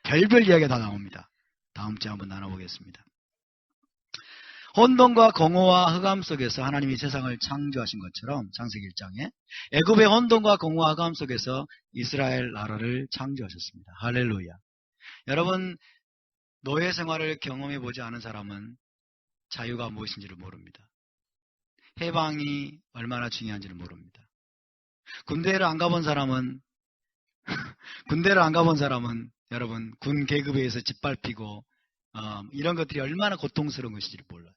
[SPEAKER 1] 별별 이야기가 다 나옵니다. 다음 주에 한번 나눠보겠습니다. 혼돈과 공허와 흑암 속에서 하나님이 세상을 창조하신 것처럼 창세기 1장에 애굽의 혼돈과 공허와 흑암 속에서 이스라엘 나라를 창조하셨습니다. 할렐루야. 여러분, 노예 생활을 경험해 보지 않은 사람은 자유가 무엇인지를 모릅니다. 해방이 얼마나 중요한지를 모릅니다. 군대를 안 가본 사람은 여러분 군 계급에 의해서 짓밟히고 이런 것들이 얼마나 고통스러운 것인지를 몰라요.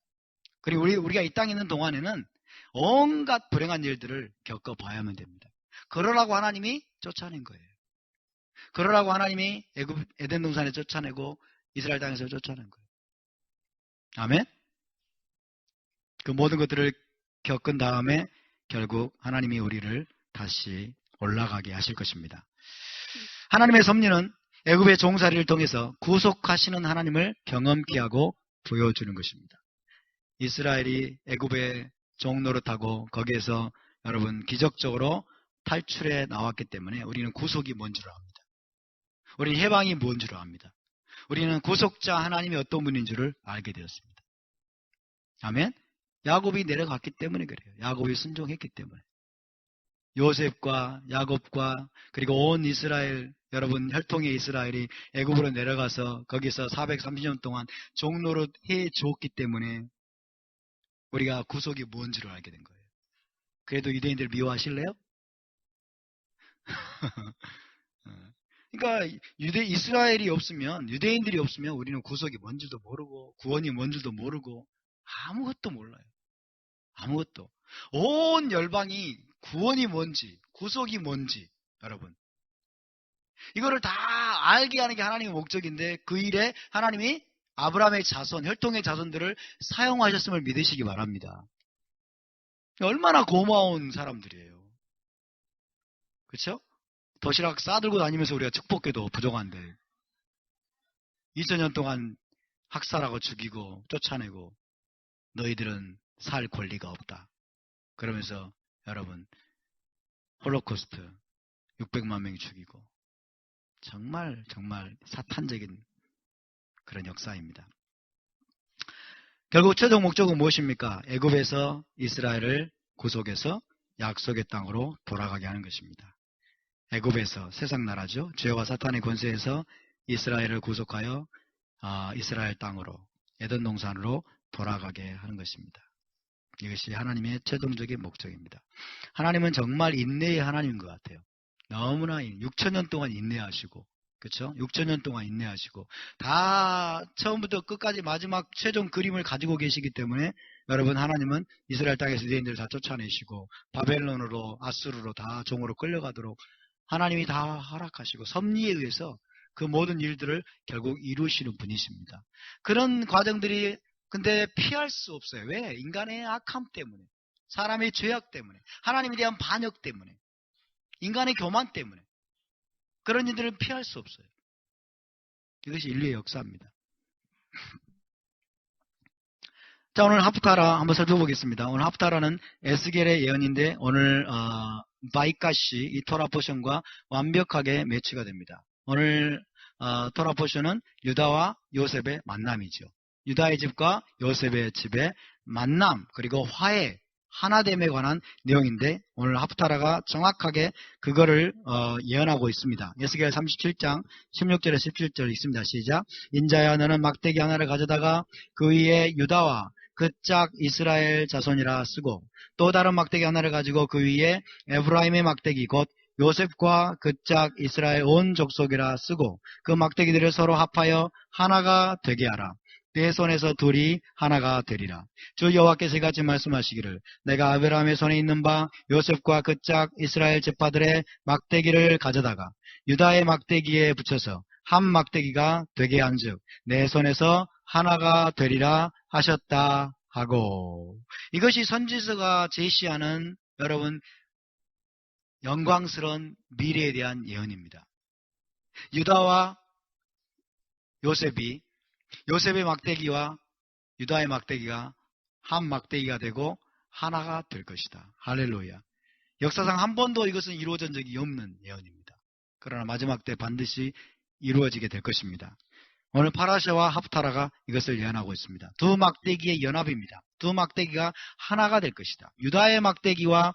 [SPEAKER 1] 그리고 우리가 이 땅에 있는 동안에는 온갖 불행한 일들을 겪어봐야만 됩니다. 그러라고 하나님이 쫓아낸 거예요. 그러라고 하나님이 에덴 동산에 쫓아내고 이스라엘 땅에서 쫓아낸 거예요. 아멘? 그 모든 것들을 겪은 다음에 결국 하나님이 우리를 다시 올라가게 하실 것입니다. 하나님의 섭리는 애굽의 종살이를 통해서 구속하시는 하나님을 경험케 하고 보여주는 것입니다. 이스라엘이 애굽의 종노릇하고 거기에서 여러분 기적적으로 탈출해 나왔기 때문에 우리는 구속이 뭔 줄 압니다. 우리는 해방이 뭔 줄 압니다. 우리는 구속자 하나님이 어떤 분인 줄을 알게 되었습니다. 아멘? 야곱이 내려갔기 때문에 그래요. 야곱이 순종했기 때문에. 요셉과 야곱과 그리고 온 이스라엘, 여러분 혈통의 이스라엘이 애굽으로 내려가서 거기서 430년 동안 종노릇 해 주었기 때문에 우리가 구속이 뭔지를 알게 된 거예요. 그래도 유대인들 미워하실래요? 그러니까 이스라엘이 없으면, 유대인들이 없으면 우리는 구속이 뭔지도 모르고 구원이 뭔지도 모르고 아무것도 몰라요. 아무것도. 온 열방이 구원이 뭔지, 구속이 뭔지, 여러분. 이거를 다 알게 하는 게 하나님의 목적인데 그 일에 하나님이 아브라함의 자손, 혈통의 자손들을 사용하셨음을 믿으시기 바랍니다. 얼마나 고마운 사람들이에요. 그렇죠? 도시락 싸들고 다니면서 우리가 축복해도 부족한데 2000년 동안 학살하고 죽이고 쫓아내고 너희들은 살 권리가 없다. 그러면서 여러분 홀로코스트 600만 명이 죽이고 정말 사탄적인 그런 역사입니다. 결국 최종 목적은 무엇입니까? 애굽에서 이스라엘을 구속해서 약속의 땅으로 돌아가게 하는 것입니다. 애굽에서 세상 나라죠. 죄와 사탄의 권세에서 이스라엘을 구속하여 이스라엘 땅으로 에덴 동산으로 돌아가게 하는 것입니다. 이것이 하나님의 최종적인 목적입니다. 하나님은 정말 인내의 하나님인 것 같아요. 너무나 6천년 동안 인내하시고, 그렇죠? 6천년 동안 인내하시고 다 처음부터 끝까지 마지막 최종 그림을 가지고 계시기 때문에 여러분 하나님은 이스라엘 땅에서 유대인들을 다 쫓아내시고 바벨론으로 아수르로 다 종으로 끌려가도록 하나님이 다 허락하시고 섭리에 의해서 그 모든 일들을 결국 이루시는 분이십니다. 그런 과정들이 근데 피할 수 없어요. 왜? 인간의 악함 때문에, 사람의 죄악 때문에, 하나님에 대한 반역 때문에, 인간의 교만 때문에 그런 일들은 피할 수 없어요. 이것이 인류의 역사입니다. 자, 오늘 하프타라 한번 살펴보겠습니다. 오늘 하프타라는 에스겔의 예언인데 오늘 바이카시 이 토라 포션과 완벽하게 매치가 됩니다. 오늘 토라 포션은 유다와 요셉의 만남이죠. 유다의 집과 요셉의 집의 만남, 그리고 화해, 하나됨에 관한 내용인데 오늘 하프타라가 정확하게 그거를 예언하고 있습니다. 에스겔 37장 16절에 17절 있습니다. 시작. 인자야 너는 막대기 하나를 가져다가 그 위에 유다와 그 짝 이스라엘 자손이라 쓰고 또 다른 막대기 하나를 가지고 그 위에 에브라임의 막대기 곧 요셉과 그 짝 이스라엘 온 족속이라 쓰고 그 막대기들을 서로 합하여 하나가 되게 하라. 내 손에서 둘이 하나가 되리라. 주 여호와께서 이같이 말씀하시기를 내가 아브라함의 손에 있는 바 요셉과 그 짝 이스라엘 제파들의 막대기를 가져다가 유다의 막대기에 붙여서 한 막대기가 되게 한즉 내 손에서 하나가 되리라 하셨다 하고, 이것이 선지서가 제시하는 여러분 영광스러운 미래에 대한 예언입니다. 유다와 요셉의 막대기와 유다의 막대기가 한 막대기가 되고 하나가 될 것이다. 할렐루야. 역사상 한 번도 이것은 이루어진 적이 없는 예언입니다. 그러나 마지막 때 반드시 이루어지게 될 것입니다. 오늘 파라샤와 하프타라가 이것을 예언하고 있습니다. 두 막대기의 연합입니다. 두 막대기가 하나가 될 것이다. 유다의 막대기와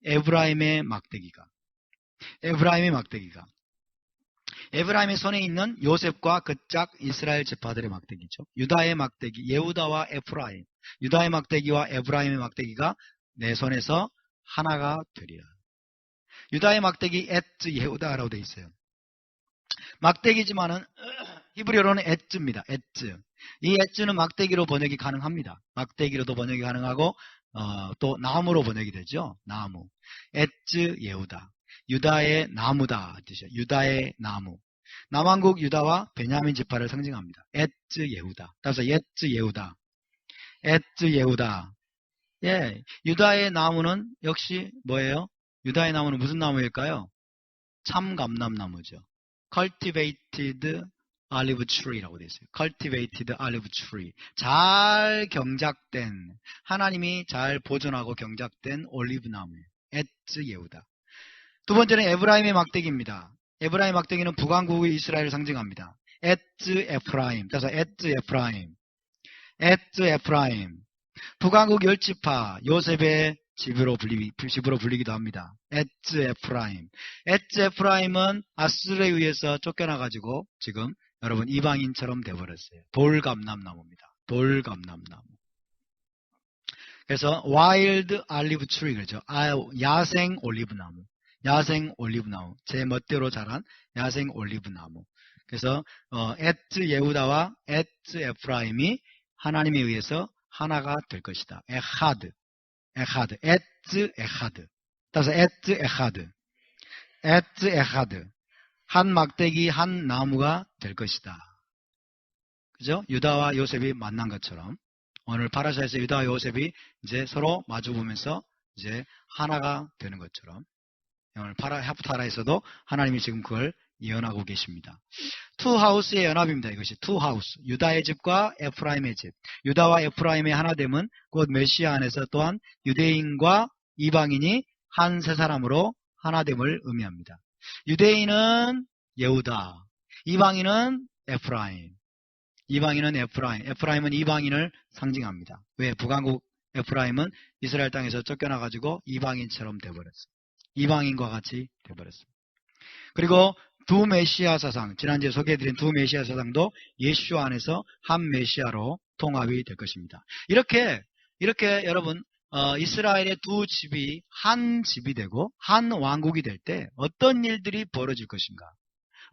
[SPEAKER 1] 에브라임의 막대기가 에브라임의 손에 있는 요셉과 그 짝 이스라엘 제파들의 막대기죠. 유다의 막대기, 예후다와 에프라임, 유다의 막대기와 에브라임의 막대기가 내 손에서 하나가 되리라. 유다의 막대기 에츠 예후다라고 되어 있어요. 막대기지만은 히브리어로는 에츠입니다. 에츠. 이 에츠는 막대기로 번역이 가능합니다. 막대기로도 번역이 가능하고 또 나무로 번역이 되죠. 나무. 에츠 예후다. 유다의 나무다 뜻이죠. 유다의 나무. 남왕국 유다와 베냐민 지파를 상징합니다. 에츠 예후다. 따라서 에츠 예후다. 에츠 예후다. 예, 유다의 나무는 역시 뭐예요? 유다의 나무는 무슨 나무일까요? 참감람나무죠. cultivated olive tree라고 되어 있어요. cultivated olive tree. 잘 경작된, 하나님이 잘 보존하고 경작된 올리브 나무예요. 에츠 예후다. 두 번째는 에브라임의 막대기입니다. 에브라임 막대기는 북왕국의 이스라엘을 상징합니다. 에츠 에프라임. 따라서 에츠 에프라임. 에츠 에프라임. 북왕국 열지파 요셉의 집으로 불리기도 합니다. 에츠 에프라임. 에츠 에프라임은 아수르에 의해서 쫓겨나가지고 지금 여러분 이방인처럼 돼버렸어요. 돌감람나무입니다. 돌감람나무. 그래서 wild olive tree 그렇죠. 야생 올리브나무. 야생 올리브나무. 제 멋대로 자란 야생 올리브나무. 그래서 에츠 예후다와 에츠 에프라임이 하나님에 의해서 하나가 될 것이다. 에하드. 에츠 에하드. 따라서 에츠 에하드. 에츠 에하드. 한 막대기 한 나무가 될 것이다. 그죠? 유다와 요셉이 만난 것처럼 오늘 파라샤에서 유다와 요셉이 이제 서로 마주보면서 이제 하나가 되는 것처럼 오늘 하프타라에서도 하나님이 지금 그걸 예언하고 계십니다. 투하우스의 연합입니다. 이것이 투하우스. 유다의 집과 에프라임의 집. 유다와 에프라임의 하나됨은 곧 메시아 안에서 또한 유대인과 이방인이 한 세 사람으로 하나됨을 의미합니다. 유대인은 예후다. 이방인은 에프라임. 에프라임은 이방인을 상징합니다. 왜? 북왕국 에프라임은 이스라엘 땅에서 쫓겨나가지고 이방인처럼 돼버렸어요. 이방인과 같이 돼버렸습니다. 그리고 두 메시아 사상, 지난주에 소개해드린 두 메시아 사상도 예수 안에서 한 메시아로 통합이 될 것입니다. 이렇게 여러분 이스라엘의 두 집이 한 집이 되고 한 왕국이 될 때 어떤 일들이 벌어질 것인가?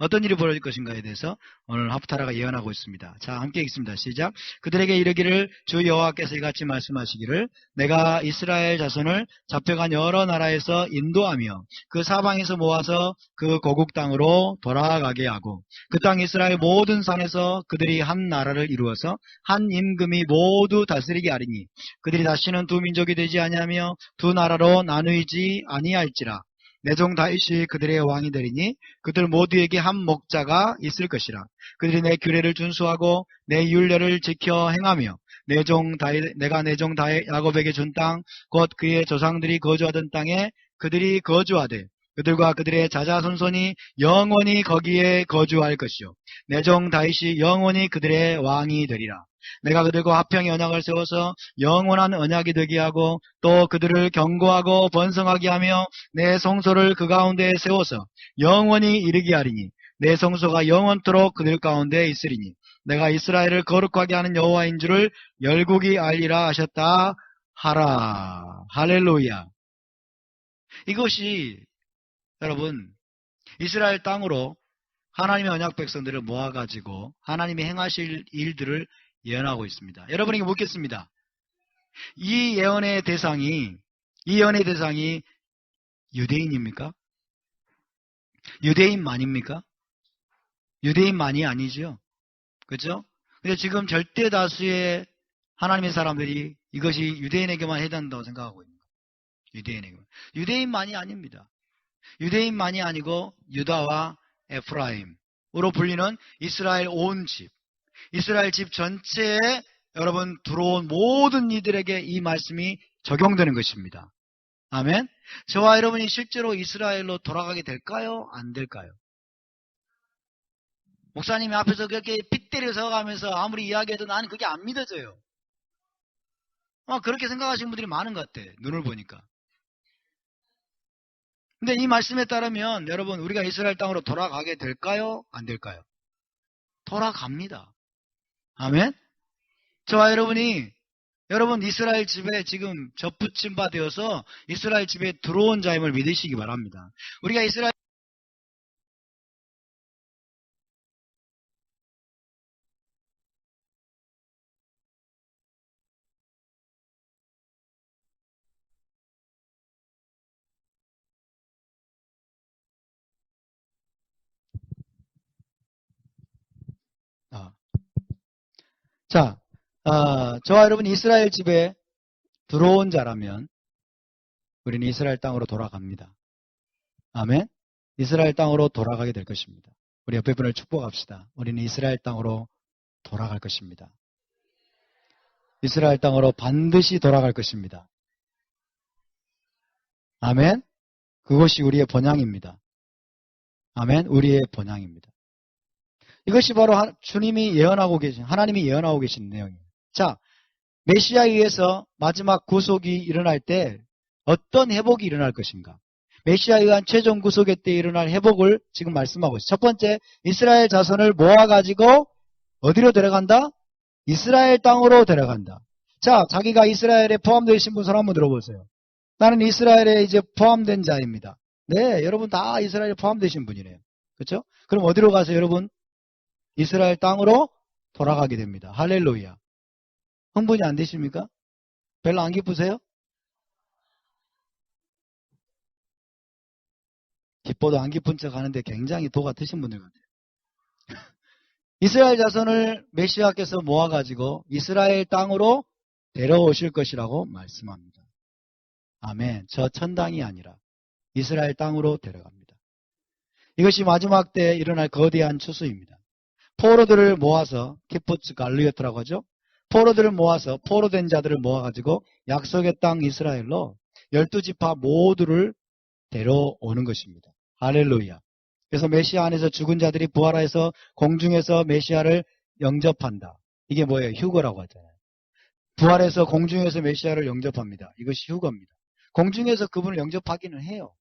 [SPEAKER 1] 어떤 일이 벌어질 것인가에 대해서 오늘 하프타라가 예언하고 있습니다. 자, 함께 읽습니다. 시작. 그들에게 이르기를 주 여호와께서 이같이 말씀하시기를 내가 이스라엘 자손을 잡혀간 여러 나라에서 인도하며 그 사방에서 모아서 그 고국 땅으로 돌아가게 하고 그 땅 이스라엘 모든 산에서 그들이 한 나라를 이루어서 한 임금이 모두 다스리게 하리니 그들이 다시는 두 민족이 되지 아니하며 두 나라로 나누이지 아니할지라. 내 종 다윗이 그들의 왕이 되리니 그들 모두에게 한 목자가 있을 것이라. 그들이 내 규례를 준수하고 내 율례를 지켜 행하며 내가 내 종 다윗 야곱에게 준 땅 곧 그의 조상들이 거주하던 땅에 그들이 거주하되 그들과 그들의 자자손손이 영원히 거기에 거주할 것이요 내 종 다윗이 영원히 그들의 왕이 되리라. 내가 그들과 화평의 언약을 세워서 영원한 언약이 되게 하고 또 그들을 견고하고 번성하게 하며 내 성소를 그 가운데에 세워서 영원히 이르게 하리니 내 성소가 영원토록 그들 가운데 있으리니 내가 이스라엘을 거룩하게 하는 여호와인 줄을 열국이 알리라 하셨다 하라. 할렐루야. 이것이 여러분 이스라엘 땅으로 하나님의 언약 백성들을 모아가지고 하나님이 행하실 일들을 예언하고 있습니다. 여러분에게 묻겠습니다. 이 예언의 대상이 유대인입니까? 유대인만입니까? 유대인만이 아니죠. 그렇죠? 근데 지금 절대 다수의 하나님의 사람들이 이것이 유대인에게만 해당한다고 생각하고 있는 거예요. 유대인만이 아닙니다. 유대인만이 아니고 유다와 에프라임으로 불리는 이스라엘 온 집, 이스라엘 집 전체에 여러분 들어온 모든 이들에게 이 말씀이 적용되는 것입니다. 아멘. 저와 여러분이 실제로 이스라엘로 돌아가게 될까요? 안 될까요? 목사님이 앞에서 그렇게 핏대려 서가면서 아무리 이야기해도 나는 그게 안 믿어져요. 그렇게 생각하시는 분들이 많은 것 같아. 눈을 보니까. 근데 이 말씀에 따르면 여러분 우리가 이스라엘 땅으로 돌아가게 될까요? 안 될까요? 돌아갑니다. 아멘. 저와 여러분 이스라엘 집에 지금 접붙임 바 되어서 이스라엘 집에 들어온 자임을 믿으시기 바랍니다. 우리가 이스라엘 자, 저와 여러분 이스라엘 집에 들어온 자라면 우리는 이스라엘 땅으로 돌아갑니다. 아멘. 이스라엘 땅으로 돌아가게 될 것입니다. 우리 옆에 분을 축복합시다. 우리는 이스라엘 땅으로 돌아갈 것입니다. 이스라엘 땅으로 반드시 돌아갈 것입니다. 아멘. 그것이 우리의 번향입니다. 아멘. 우리의 번향입니다. 이것이 바로 주님이 예언하고 계신, 하나님이 예언하고 계신 내용이에요. 자, 메시아에 의해서 마지막 구속이 일어날 때 어떤 회복이 일어날 것인가? 메시아에 의한 최종 구속의 때 일어날 회복을 지금 말씀하고 있어요. 첫 번째, 이스라엘 자손을 모아가지고 어디로 데려간다? 이스라엘 땅으로 데려간다. 자, 자기가 이스라엘에 포함되어 있는 분 손 한번 들어보세요. 나는 이스라엘에 이제 포함된 자입니다. 네, 여러분 다 이스라엘에 포함되신 분이네요. 그렇죠? 그럼 어디로 가서 여러분? 이스라엘 땅으로 돌아가게 됩니다. 할렐루야. 흥분이 안 되십니까? 별로 안 기쁘세요? 기뻐도 안 기쁜 척 하는데 굉장히 도가 트신 분들 같아요. 이스라엘 자손을 메시아께서 모아가지고 이스라엘 땅으로 데려오실 것이라고 말씀합니다. 아멘. 저 천당이 아니라 이스라엘 땅으로 데려갑니다. 이것이 마지막 때에 일어날 거대한 추수입니다. 포로들을 모아서 키푸츠 갈루요트라고 하죠. 포로들을 모아서 포로된 자들을 모아가지고 약속의 땅 이스라엘로 12지파 모두를 데려오는 것입니다. 할렐루야. 그래서 메시아 안에서 죽은 자들이 부활해서 공중에서 메시아를 영접한다. 이게 뭐예요? 휴거라고 하잖아요. 부활해서 공중에서 메시아를 영접합니다. 이것이 휴거입니다. 공중에서 그분을 영접하기는 해요.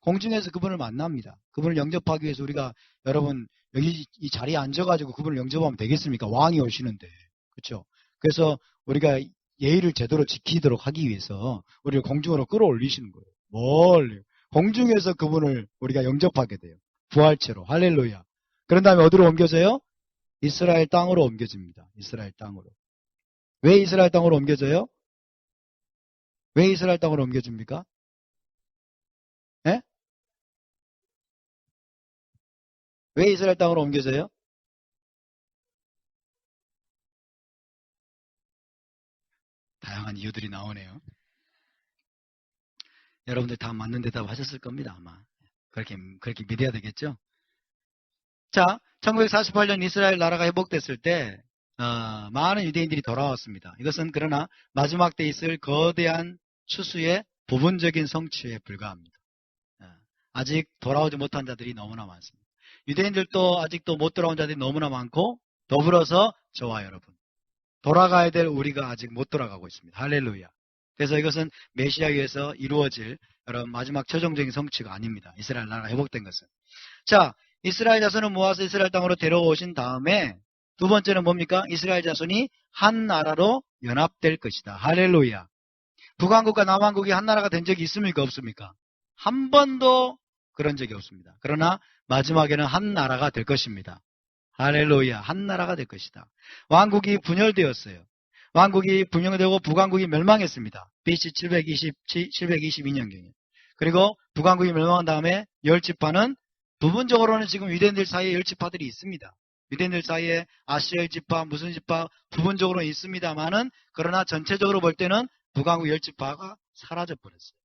[SPEAKER 1] 공중에서 그분을 만납니다. 그분을 영접하기 위해서 우리가 여러분 여기 이 자리에 앉아가지고 그분을 영접하면 되겠습니까? 왕이 오시는데. 그렇죠? 그래서 우리가 예의를 제대로 지키도록 하기 위해서 우리를 공중으로 끌어올리시는 거예요. 멀리. 공중에서 그분을 우리가 영접하게 돼요. 부활체로. 할렐루야. 그런 다음에 어디로 옮겨져요? 이스라엘 땅으로 옮겨집니다. 이스라엘 땅으로. 왜 이스라엘 땅으로 옮겨져요? 왜 이스라엘 땅으로 옮겨집니까? 예? 왜 이스라엘 땅으로 옮겨져요? 다양한 이유들이 나오네요. 여러분들 다 맞는 대답 하셨을 겁니다, 아마. 그렇게 믿어야 되겠죠? 자, 1948년 이스라엘 나라가 회복됐을 때, 많은 유대인들이 돌아왔습니다. 이것은 그러나 마지막 때 있을 거대한 추수의 부분적인 성취에 불과합니다. 아직 돌아오지 못한 자들이 너무나 많습니다. 유대인들도 아직도 못 돌아온 자들이 너무나 많고 더불어서 저와 여러분 돌아가야 될 우리가 아직 못 돌아가고 있습니다. 할렐루야. 그래서 이것은 메시아에 의해서 이루어질 여러분 마지막 최종적인 성취가 아닙니다. 이스라엘 나라가 회복된 것은. 자, 이스라엘 자손을 모아서 이스라엘 땅으로 데려오신 다음에 두 번째는 뭡니까? 이스라엘 자손이 한 나라로 연합될 것이다. 할렐루야. 북왕국과 남왕국이 한 나라가 된 적이 있습니까? 없습니까? 한 번도 그런 적이 없습니다. 그러나 마지막에는 한 나라가 될 것입니다. 할렐루야. 한 나라가 될 것이다. 왕국이 분열되었어요. 왕국이 분열되고 북왕국이 멸망했습니다. BC 722년경에. 그리고 북왕국이 멸망한 다음에 열지파는 부분적으로는 지금 유대인들 사이에 열지파들이 있습니다. 유대인들 사이에 아시엘 지파, 무슨 지파 부분적으로 있습니다만은 그러나 전체적으로 볼 때는 북왕국 열지파가 사라져 버렸어요.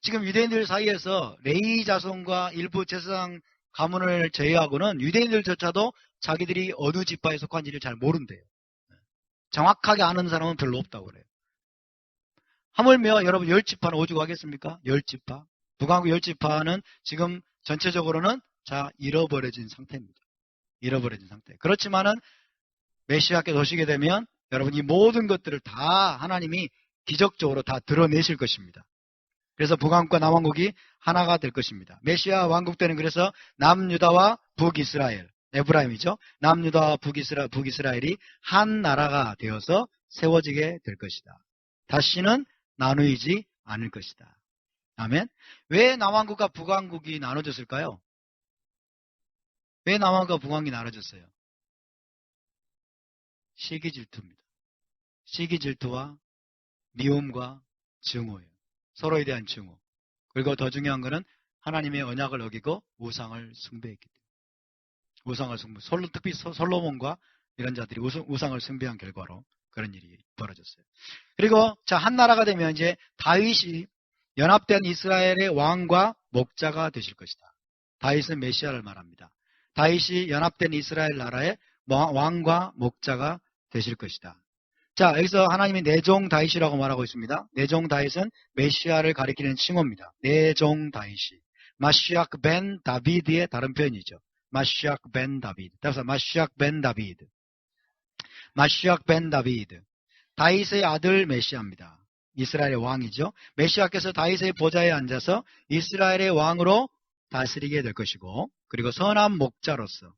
[SPEAKER 1] 지금 유대인들 사이에서 레위 자손과 일부 제사장 가문을 제외하고는 유대인들조차도 자기들이 어느 지파에 속한지를 잘 모른대요. 정확하게 아는 사람은 별로 없다고 그래요. 하물며 여러분 열지파는 오죽 하겠습니까? 열지파. 북왕국 열지파는 지금 전체적으로는 잃어버려진 상태입니다. 잃어버려진 상태. 그렇지만은 메시아께서 오시게 되면 여러분 이 모든 것들을 다 하나님이 기적적으로 다 드러내실 것입니다. 그래서 북왕국과 남왕국이 하나가 될 것입니다. 메시아 왕국 때는 그래서 남유다와 북이스라엘, 에브라임이죠. 남유다와 북이스라엘이 한 나라가 되어서 세워지게 될 것이다. 다시는 나누이지 않을 것이다. 아멘. 왜 남왕국과 북왕국이 나눠졌을까요? 왜 남왕국과 북왕국이 나눠졌어요? 시기질투입니다. 시기질투와 미움과 증오예요. 서로에 대한 증오. 그리고 더 중요한 것은 하나님의 언약을 어기고 우상을 숭배했기 때문에. 우상을 숭배. 특히 솔로몬과 이런 자들이 우상을 숭배한 결과로 그런 일이 벌어졌어요. 그리고 한 나라가 되면 이제 다윗이 연합된 이스라엘의 왕과 목자가 되실 것이다. 다윗은 메시아를 말합니다. 다윗이 연합된 이스라엘 나라의 왕과 목자가 되실 것이다. 자, 여기서 하나님이 내종 다윗이라고 말하고 있습니다. 내종 다윗은 메시아를 가리키는 칭호입니다. 내종 다윗이. 마시악 벤 다비드의 다른 표현이죠. 마시악 벤 다비드. 따라서 마시악 벤 다비드. 마시악 벤 다비드. 다윗의 아들 메시아입니다. 이스라엘의 왕이죠. 메시아께서 다윗의 보좌에 앉아서 이스라엘의 왕으로 다스리게 될 것이고, 그리고 선한 목자로서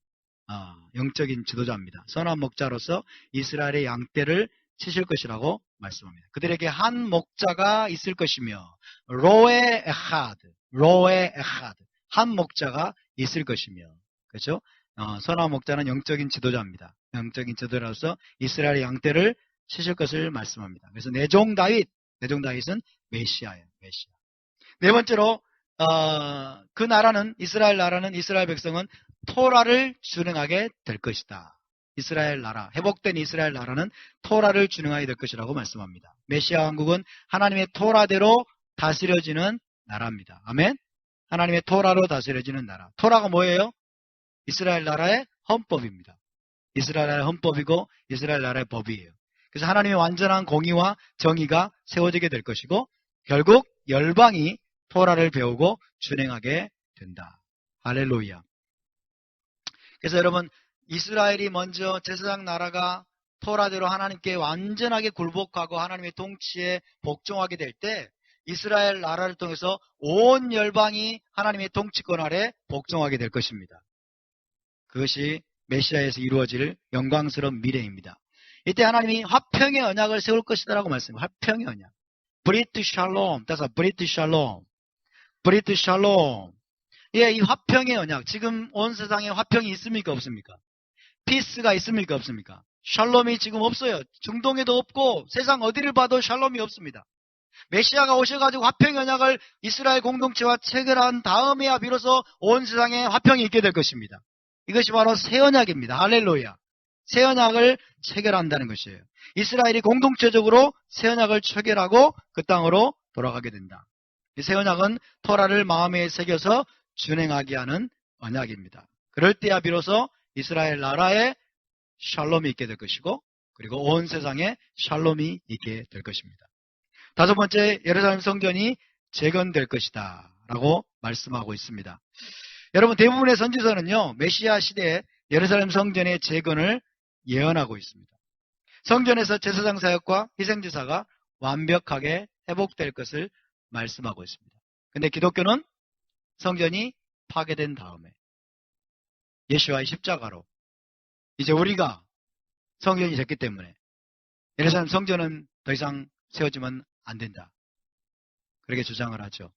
[SPEAKER 1] 영적인 지도자입니다. 선한 목자로서 이스라엘의 양떼를 치실 것이라고 말씀합니다. 그들에게 한 목자가 있을 것이며 로에 에하드 한 목자가 있을 것이며, 그렇죠? 선한 목자는 영적인 지도자입니다. 영적인 지도자로서 이스라엘의 양떼를 치실 것을 말씀합니다. 그래서 내종 다윗은 메시아예요. 메시아. 네 번째로 그 나라는 이스라엘 백성은 토라를 준행하게 될 것이다. 이스라엘 나라, 회복된 이스라엘 나라는 토라를 준행하게 될 것이라고 말씀합니다. 메시아 왕국은 하나님의 토라대로 다스려지는 나라입니다. 아멘. 하나님의 토라로 다스려지는 나라. 토라가 뭐예요? 이스라엘 나라의 헌법입니다. 이스라엘 나라의 헌법이고 이스라엘 나라의 법이에요. 그래서 하나님의 완전한 공의와 정의가 세워지게 될 것이고 결국 열방이 토라를 배우고 준행하게 된다. 할렐루야. 그래서 여러분 이스라엘이 먼저 제사장 나라가 토라대로 하나님께 완전하게 굴복하고 하나님의 통치에 복종하게 될 때 이스라엘 나라를 통해서 온 열방이 하나님의 통치권 아래 복종하게 될 것입니다. 그것이 메시아에서 이루어질 영광스러운 미래입니다. 이때 하나님이 화평의 언약을 세울 것이다라고 말씀합니다. 화평의 언약. 브리트 샬롬. 따라서 브리트 샬롬. 브리트 샬롬. 예, 이 화평의 언약. 지금 온 세상에 화평이 있습니까? 없습니까? 피스가 있습니까? 없습니까? 샬롬이 지금 없어요. 중동에도 없고 세상 어디를 봐도 샬롬이 없습니다. 메시아가 오셔가지고 화평의 언약을 이스라엘 공동체와 체결한 다음에야 비로소 온 세상에 화평이 있게 될 것입니다. 이것이 바로 새 언약입니다. 할렐루야. 새 언약을 체결한다는 것이에요. 이스라엘이 공동체적으로 새 언약을 체결하고 그 땅으로 돌아가게 된다. 이 새 언약은 토라를 마음에 새겨서 준행하게 하는 언약입니다. 그럴 때야 비로소 이스라엘 나라에 샬롬이 있게 될 것이고 그리고 온 세상에 샬롬이 있게 될 것입니다. 다섯 번째, 예루살렘 성전이 재건될 것이다 라고 말씀하고 있습니다. 여러분, 대부분의 선지서는요, 메시아 시대에 예루살렘 성전의 재건을 예언하고 있습니다. 성전에서 제사장 사역과 희생제사가 완벽하게 회복될 것을 말씀하고 있습니다. 근데 기독교는 성전이 파괴된 다음에 예수와의 십자가로 이제 우리가 성전이 됐기 때문에 예루살렘 성전은 더 이상 세워지면 안 된다. 그렇게 주장을 하죠.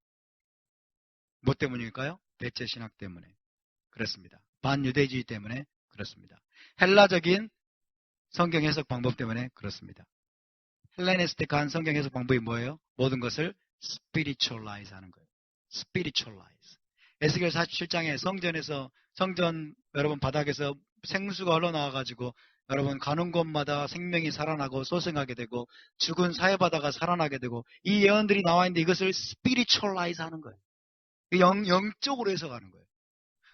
[SPEAKER 1] 뭐 때문일까요? 대체 신학 때문에 그렇습니다. 반유대주의 때문에 그렇습니다. 헬라적인 성경 해석 방법 때문에 그렇습니다. 헬레니스틱한 성경 해석 방법이 뭐예요? 모든 것을 spiritualize 하는 거예요. spiritualize. 에스겔 47장에 성전 여러분 바닥에서 생수가 흘러나와가지고 여러분 가는 곳마다 생명이 살아나고 소생하게 되고 죽은 사해바다가 살아나게 되고 이 예언들이 나와 있는데 이것을 spiritualize 하는 거예요. 영적으로 해석하는 거예요.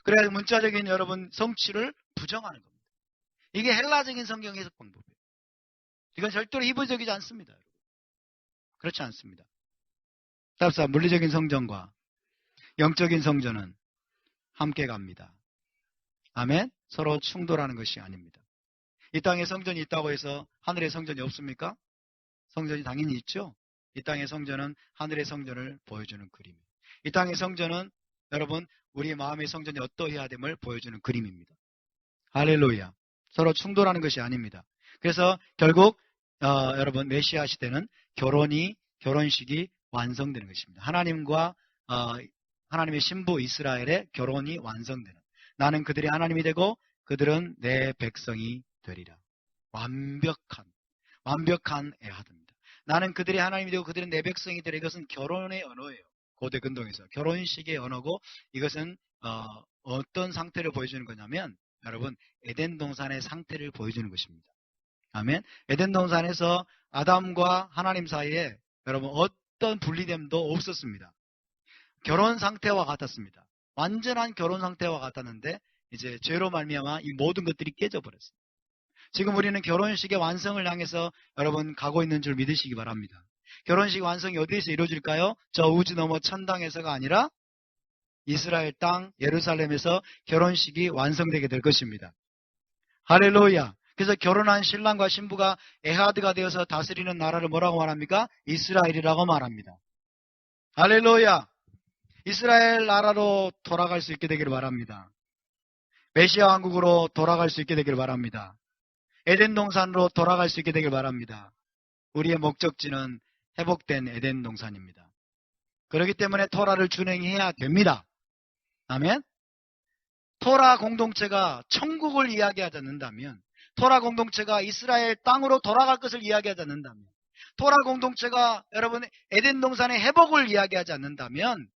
[SPEAKER 1] 그래야 문자적인 여러분 성취를 부정하는 겁니다. 이게 헬라적인 성경 해석 방법이에요. 이건 절대로 이부적이지 않습니다. 그렇지 않습니다. 따라서 물리적인 성전과 영적인 성전은 함께 갑니다. 아멘? 서로 충돌하는 것이 아닙니다. 이 땅에 성전이 있다고 해서 하늘의 성전이 없습니까? 성전이 당연히 있죠. 이 땅의 성전은 하늘의 성전을 보여주는 그림이에요. 이 땅의 성전은 여러분 우리 마음의 성전이 어떠해야 됨을 보여주는 그림입니다. 할렐루야. 서로 충돌하는 것이 아닙니다. 그래서 결국 여러분 메시아 시대는 결혼식이 완성되는 것입니다. 하나님과 하나님의 신부 이스라엘의 결혼이 완성되는, 나는 그들이 하나님이 되고 그들은 내 백성이 되리라. 완벽한 애하드입니다. 나는 그들이 하나님이 되고 그들은 내 백성이 되리라. 이것은 결혼의 언어예요. 고대 근동에서 결혼식의 언어고, 이것은 어떤 상태를 보여주는 거냐면 여러분 에덴 동산의 상태를 보여주는 것입니다. 아멘. 에덴 동산에서 아담과 하나님 사이에 여러분 어떤 분리됨도 없었습니다. 결혼 상태와 같았습니다. 완전한 결혼 상태와 같았는데 이제 죄로 말미암아 이 모든 것들이 깨져버렸어요. 지금 우리는 결혼식의 완성을 향해서 여러분 가고 있는 줄 믿으시기 바랍니다. 결혼식 완성이 어디에서 이루어질까요? 저 우주 너머 천당에서가 아니라 이스라엘 땅 예루살렘에서 결혼식이 완성되게 될 것입니다. 할렐루야. 그래서 결혼한 신랑과 신부가 에하드가 되어서 다스리는 나라를 뭐라고 말합니까? 이스라엘이라고 말합니다. 할렐루야. 이스라엘 나라로 돌아갈 수 있게 되기를 바랍니다. 메시아 왕국으로 돌아갈 수 있게 되기를 바랍니다. 에덴 동산으로 돌아갈 수 있게 되기를 바랍니다. 우리의 목적지는 회복된 에덴 동산입니다. 그렇기 때문에 토라를 준행해야 됩니다. 아멘. 토라 공동체가 천국을 이야기하지 않는다면, 토라 공동체가 이스라엘 땅으로 돌아갈 것을 이야기하지 않는다면, 토라 공동체가 여러분 에덴 동산의 회복을 이야기하지 않는다면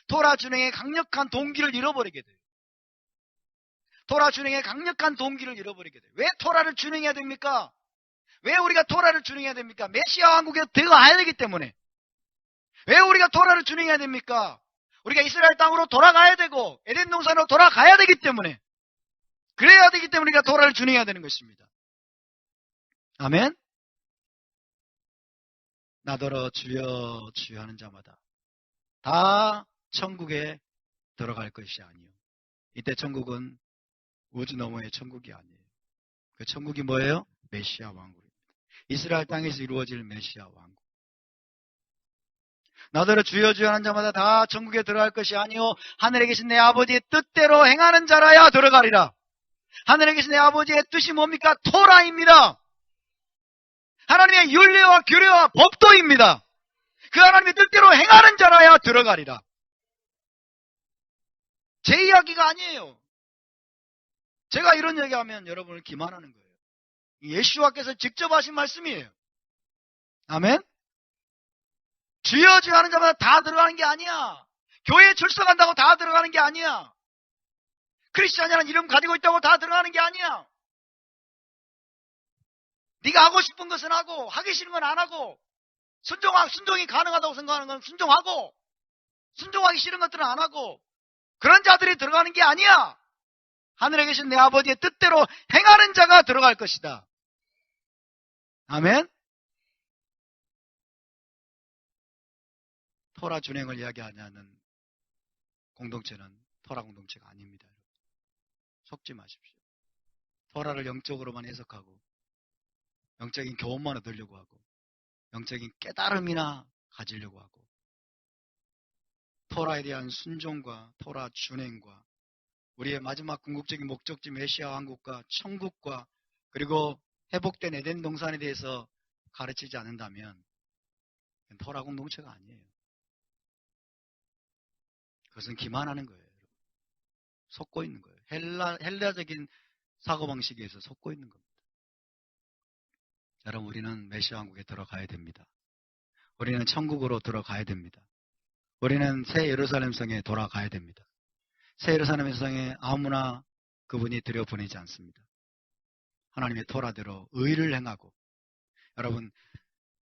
[SPEAKER 1] 토라 준행의 강력한 동기를 잃어버리게 돼요. 토라 준행의 강력한 동기를 잃어버리게 돼요. 왜 토라를 준행해야 됩니까? 왜 우리가 토라를 준행해야 됩니까? 메시아 왕국에 들어가야 되기 때문에. 왜 우리가 토라를 준행해야 됩니까? 우리가 이스라엘 땅으로 돌아가야 되고 에덴 동산으로 돌아가야 되기 때문에, 그래야 되기 때문에 우리가 토라를 준행해야 되는 것입니다. 아멘. 나더러 주여 주여 하는 자마다 다 천국에 들어갈 것이 아니요. 이때 천국은 우주 너머의 천국이 아니에요. 그 천국이 뭐예요? 메시아 왕국입니다. 이스라엘 땅에서 이루어질 메시아 왕국. 나더러 주여 주여 하는 자마다 다 천국에 들어갈 것이 아니요 하늘에 계신 내 아버지의 뜻대로 행하는 자라야 들어가리라. 하늘에 계신 내 아버지의 뜻이 뭡니까? 토라입니다. 하나님의 윤리와 규례와 법도입니다. 그 하나님의 뜻대로 행하는 자라야 들어가리라. 제 이야기가 아니에요. 제가 이런 얘기하면 여러분을 기만하는 거예요. 예수와께서 직접 하신 말씀이에요. 아멘? 주여 주여 하는 자마다 다 들어가는 게 아니야. 교회에 출석한다고 다 들어가는 게 아니야. 크리스찬이라는 이름 가지고 있다고 다 들어가는 게 아니야. 네가 하고 싶은 것은 하고 하기 싫은 건 안 하고, 순종이 가능하다고 생각하는 건 순종하고, 순종하기 싫은 것들은 안 하고, 그런 자들이 들어가는 게 아니야. 하늘에 계신 내 아버지의 뜻대로 행하는 자가 들어갈 것이다. 아멘. 토라 준행을 이야기하냐는 공동체는 토라 공동체가 아닙니다. 속지 마십시오. 토라를 영적으로만 해석하고 영적인 교훈만 얻으려고 하고 영적인 깨달음이나 가지려고 하고 토라에 대한 순종과 토라 준행과 우리의 마지막 궁극적인 목적지 메시아 왕국과 천국과 그리고 회복된 에덴 동산에 대해서 가르치지 않는다면 토라 공동체가 아니에요. 그것은 기만하는 거예요. 속고 있는 거예요. 헬라적인 사고방식에서 속고 있는 겁니다. 여러분, 우리는 메시아 왕국에 들어가야 됩니다. 우리는 천국으로 들어가야 됩니다. 우리는 새 예루살렘 성에 돌아가야 됩니다. 새 예루살렘 성에 아무나 그분이 들여보내지 않습니다. 하나님의 토라대로 의를 행하고 여러분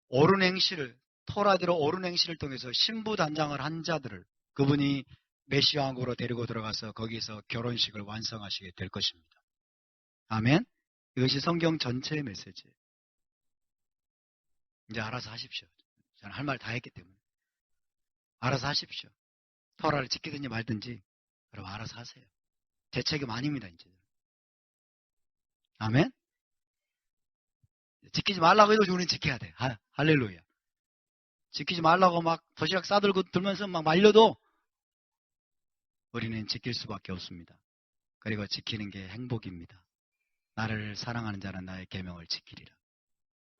[SPEAKER 1] 옳은 행실을 토라대로 옳은 행실을 통해서 신부단장을 한 자들을 그분이 메시아 왕국으로 데리고 들어가서 거기서 결혼식을 완성하시게 될 것입니다. 아멘. 이것이 성경 전체의 메시지예요. 이제 알아서 하십시오. 저는 할 말 다 했기 때문에 알아서 하십시오. 토라를 지키든지 말든지 여러분 알아서 하세요. 제 책임 아닙니다. 이제. 아멘. 지키지 말라고 해도 우리는 지켜야 돼. 할렐루야. 지키지 말라고 막 도시락 싸들고 들면서 막 말려도 우리는 지킬 수밖에 없습니다. 그리고 지키는 게 행복입니다. 나를 사랑하는 자는 나의 계명을 지키리라.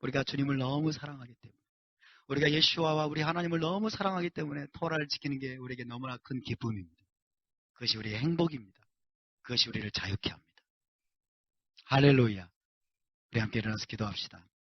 [SPEAKER 1] 우리가 주님을 너무 사랑하기 때문에 우리가 예수와와 우리 하나님을 너무 사랑하기 때문에 토라를 지키는 게 우리에게 너무나 큰 기쁨입니다. 그것이 우리의 행복입니다. 그것이 우리를 자유케 합니다. 할렐루야. 우리 함께 일어나서 기도합시다.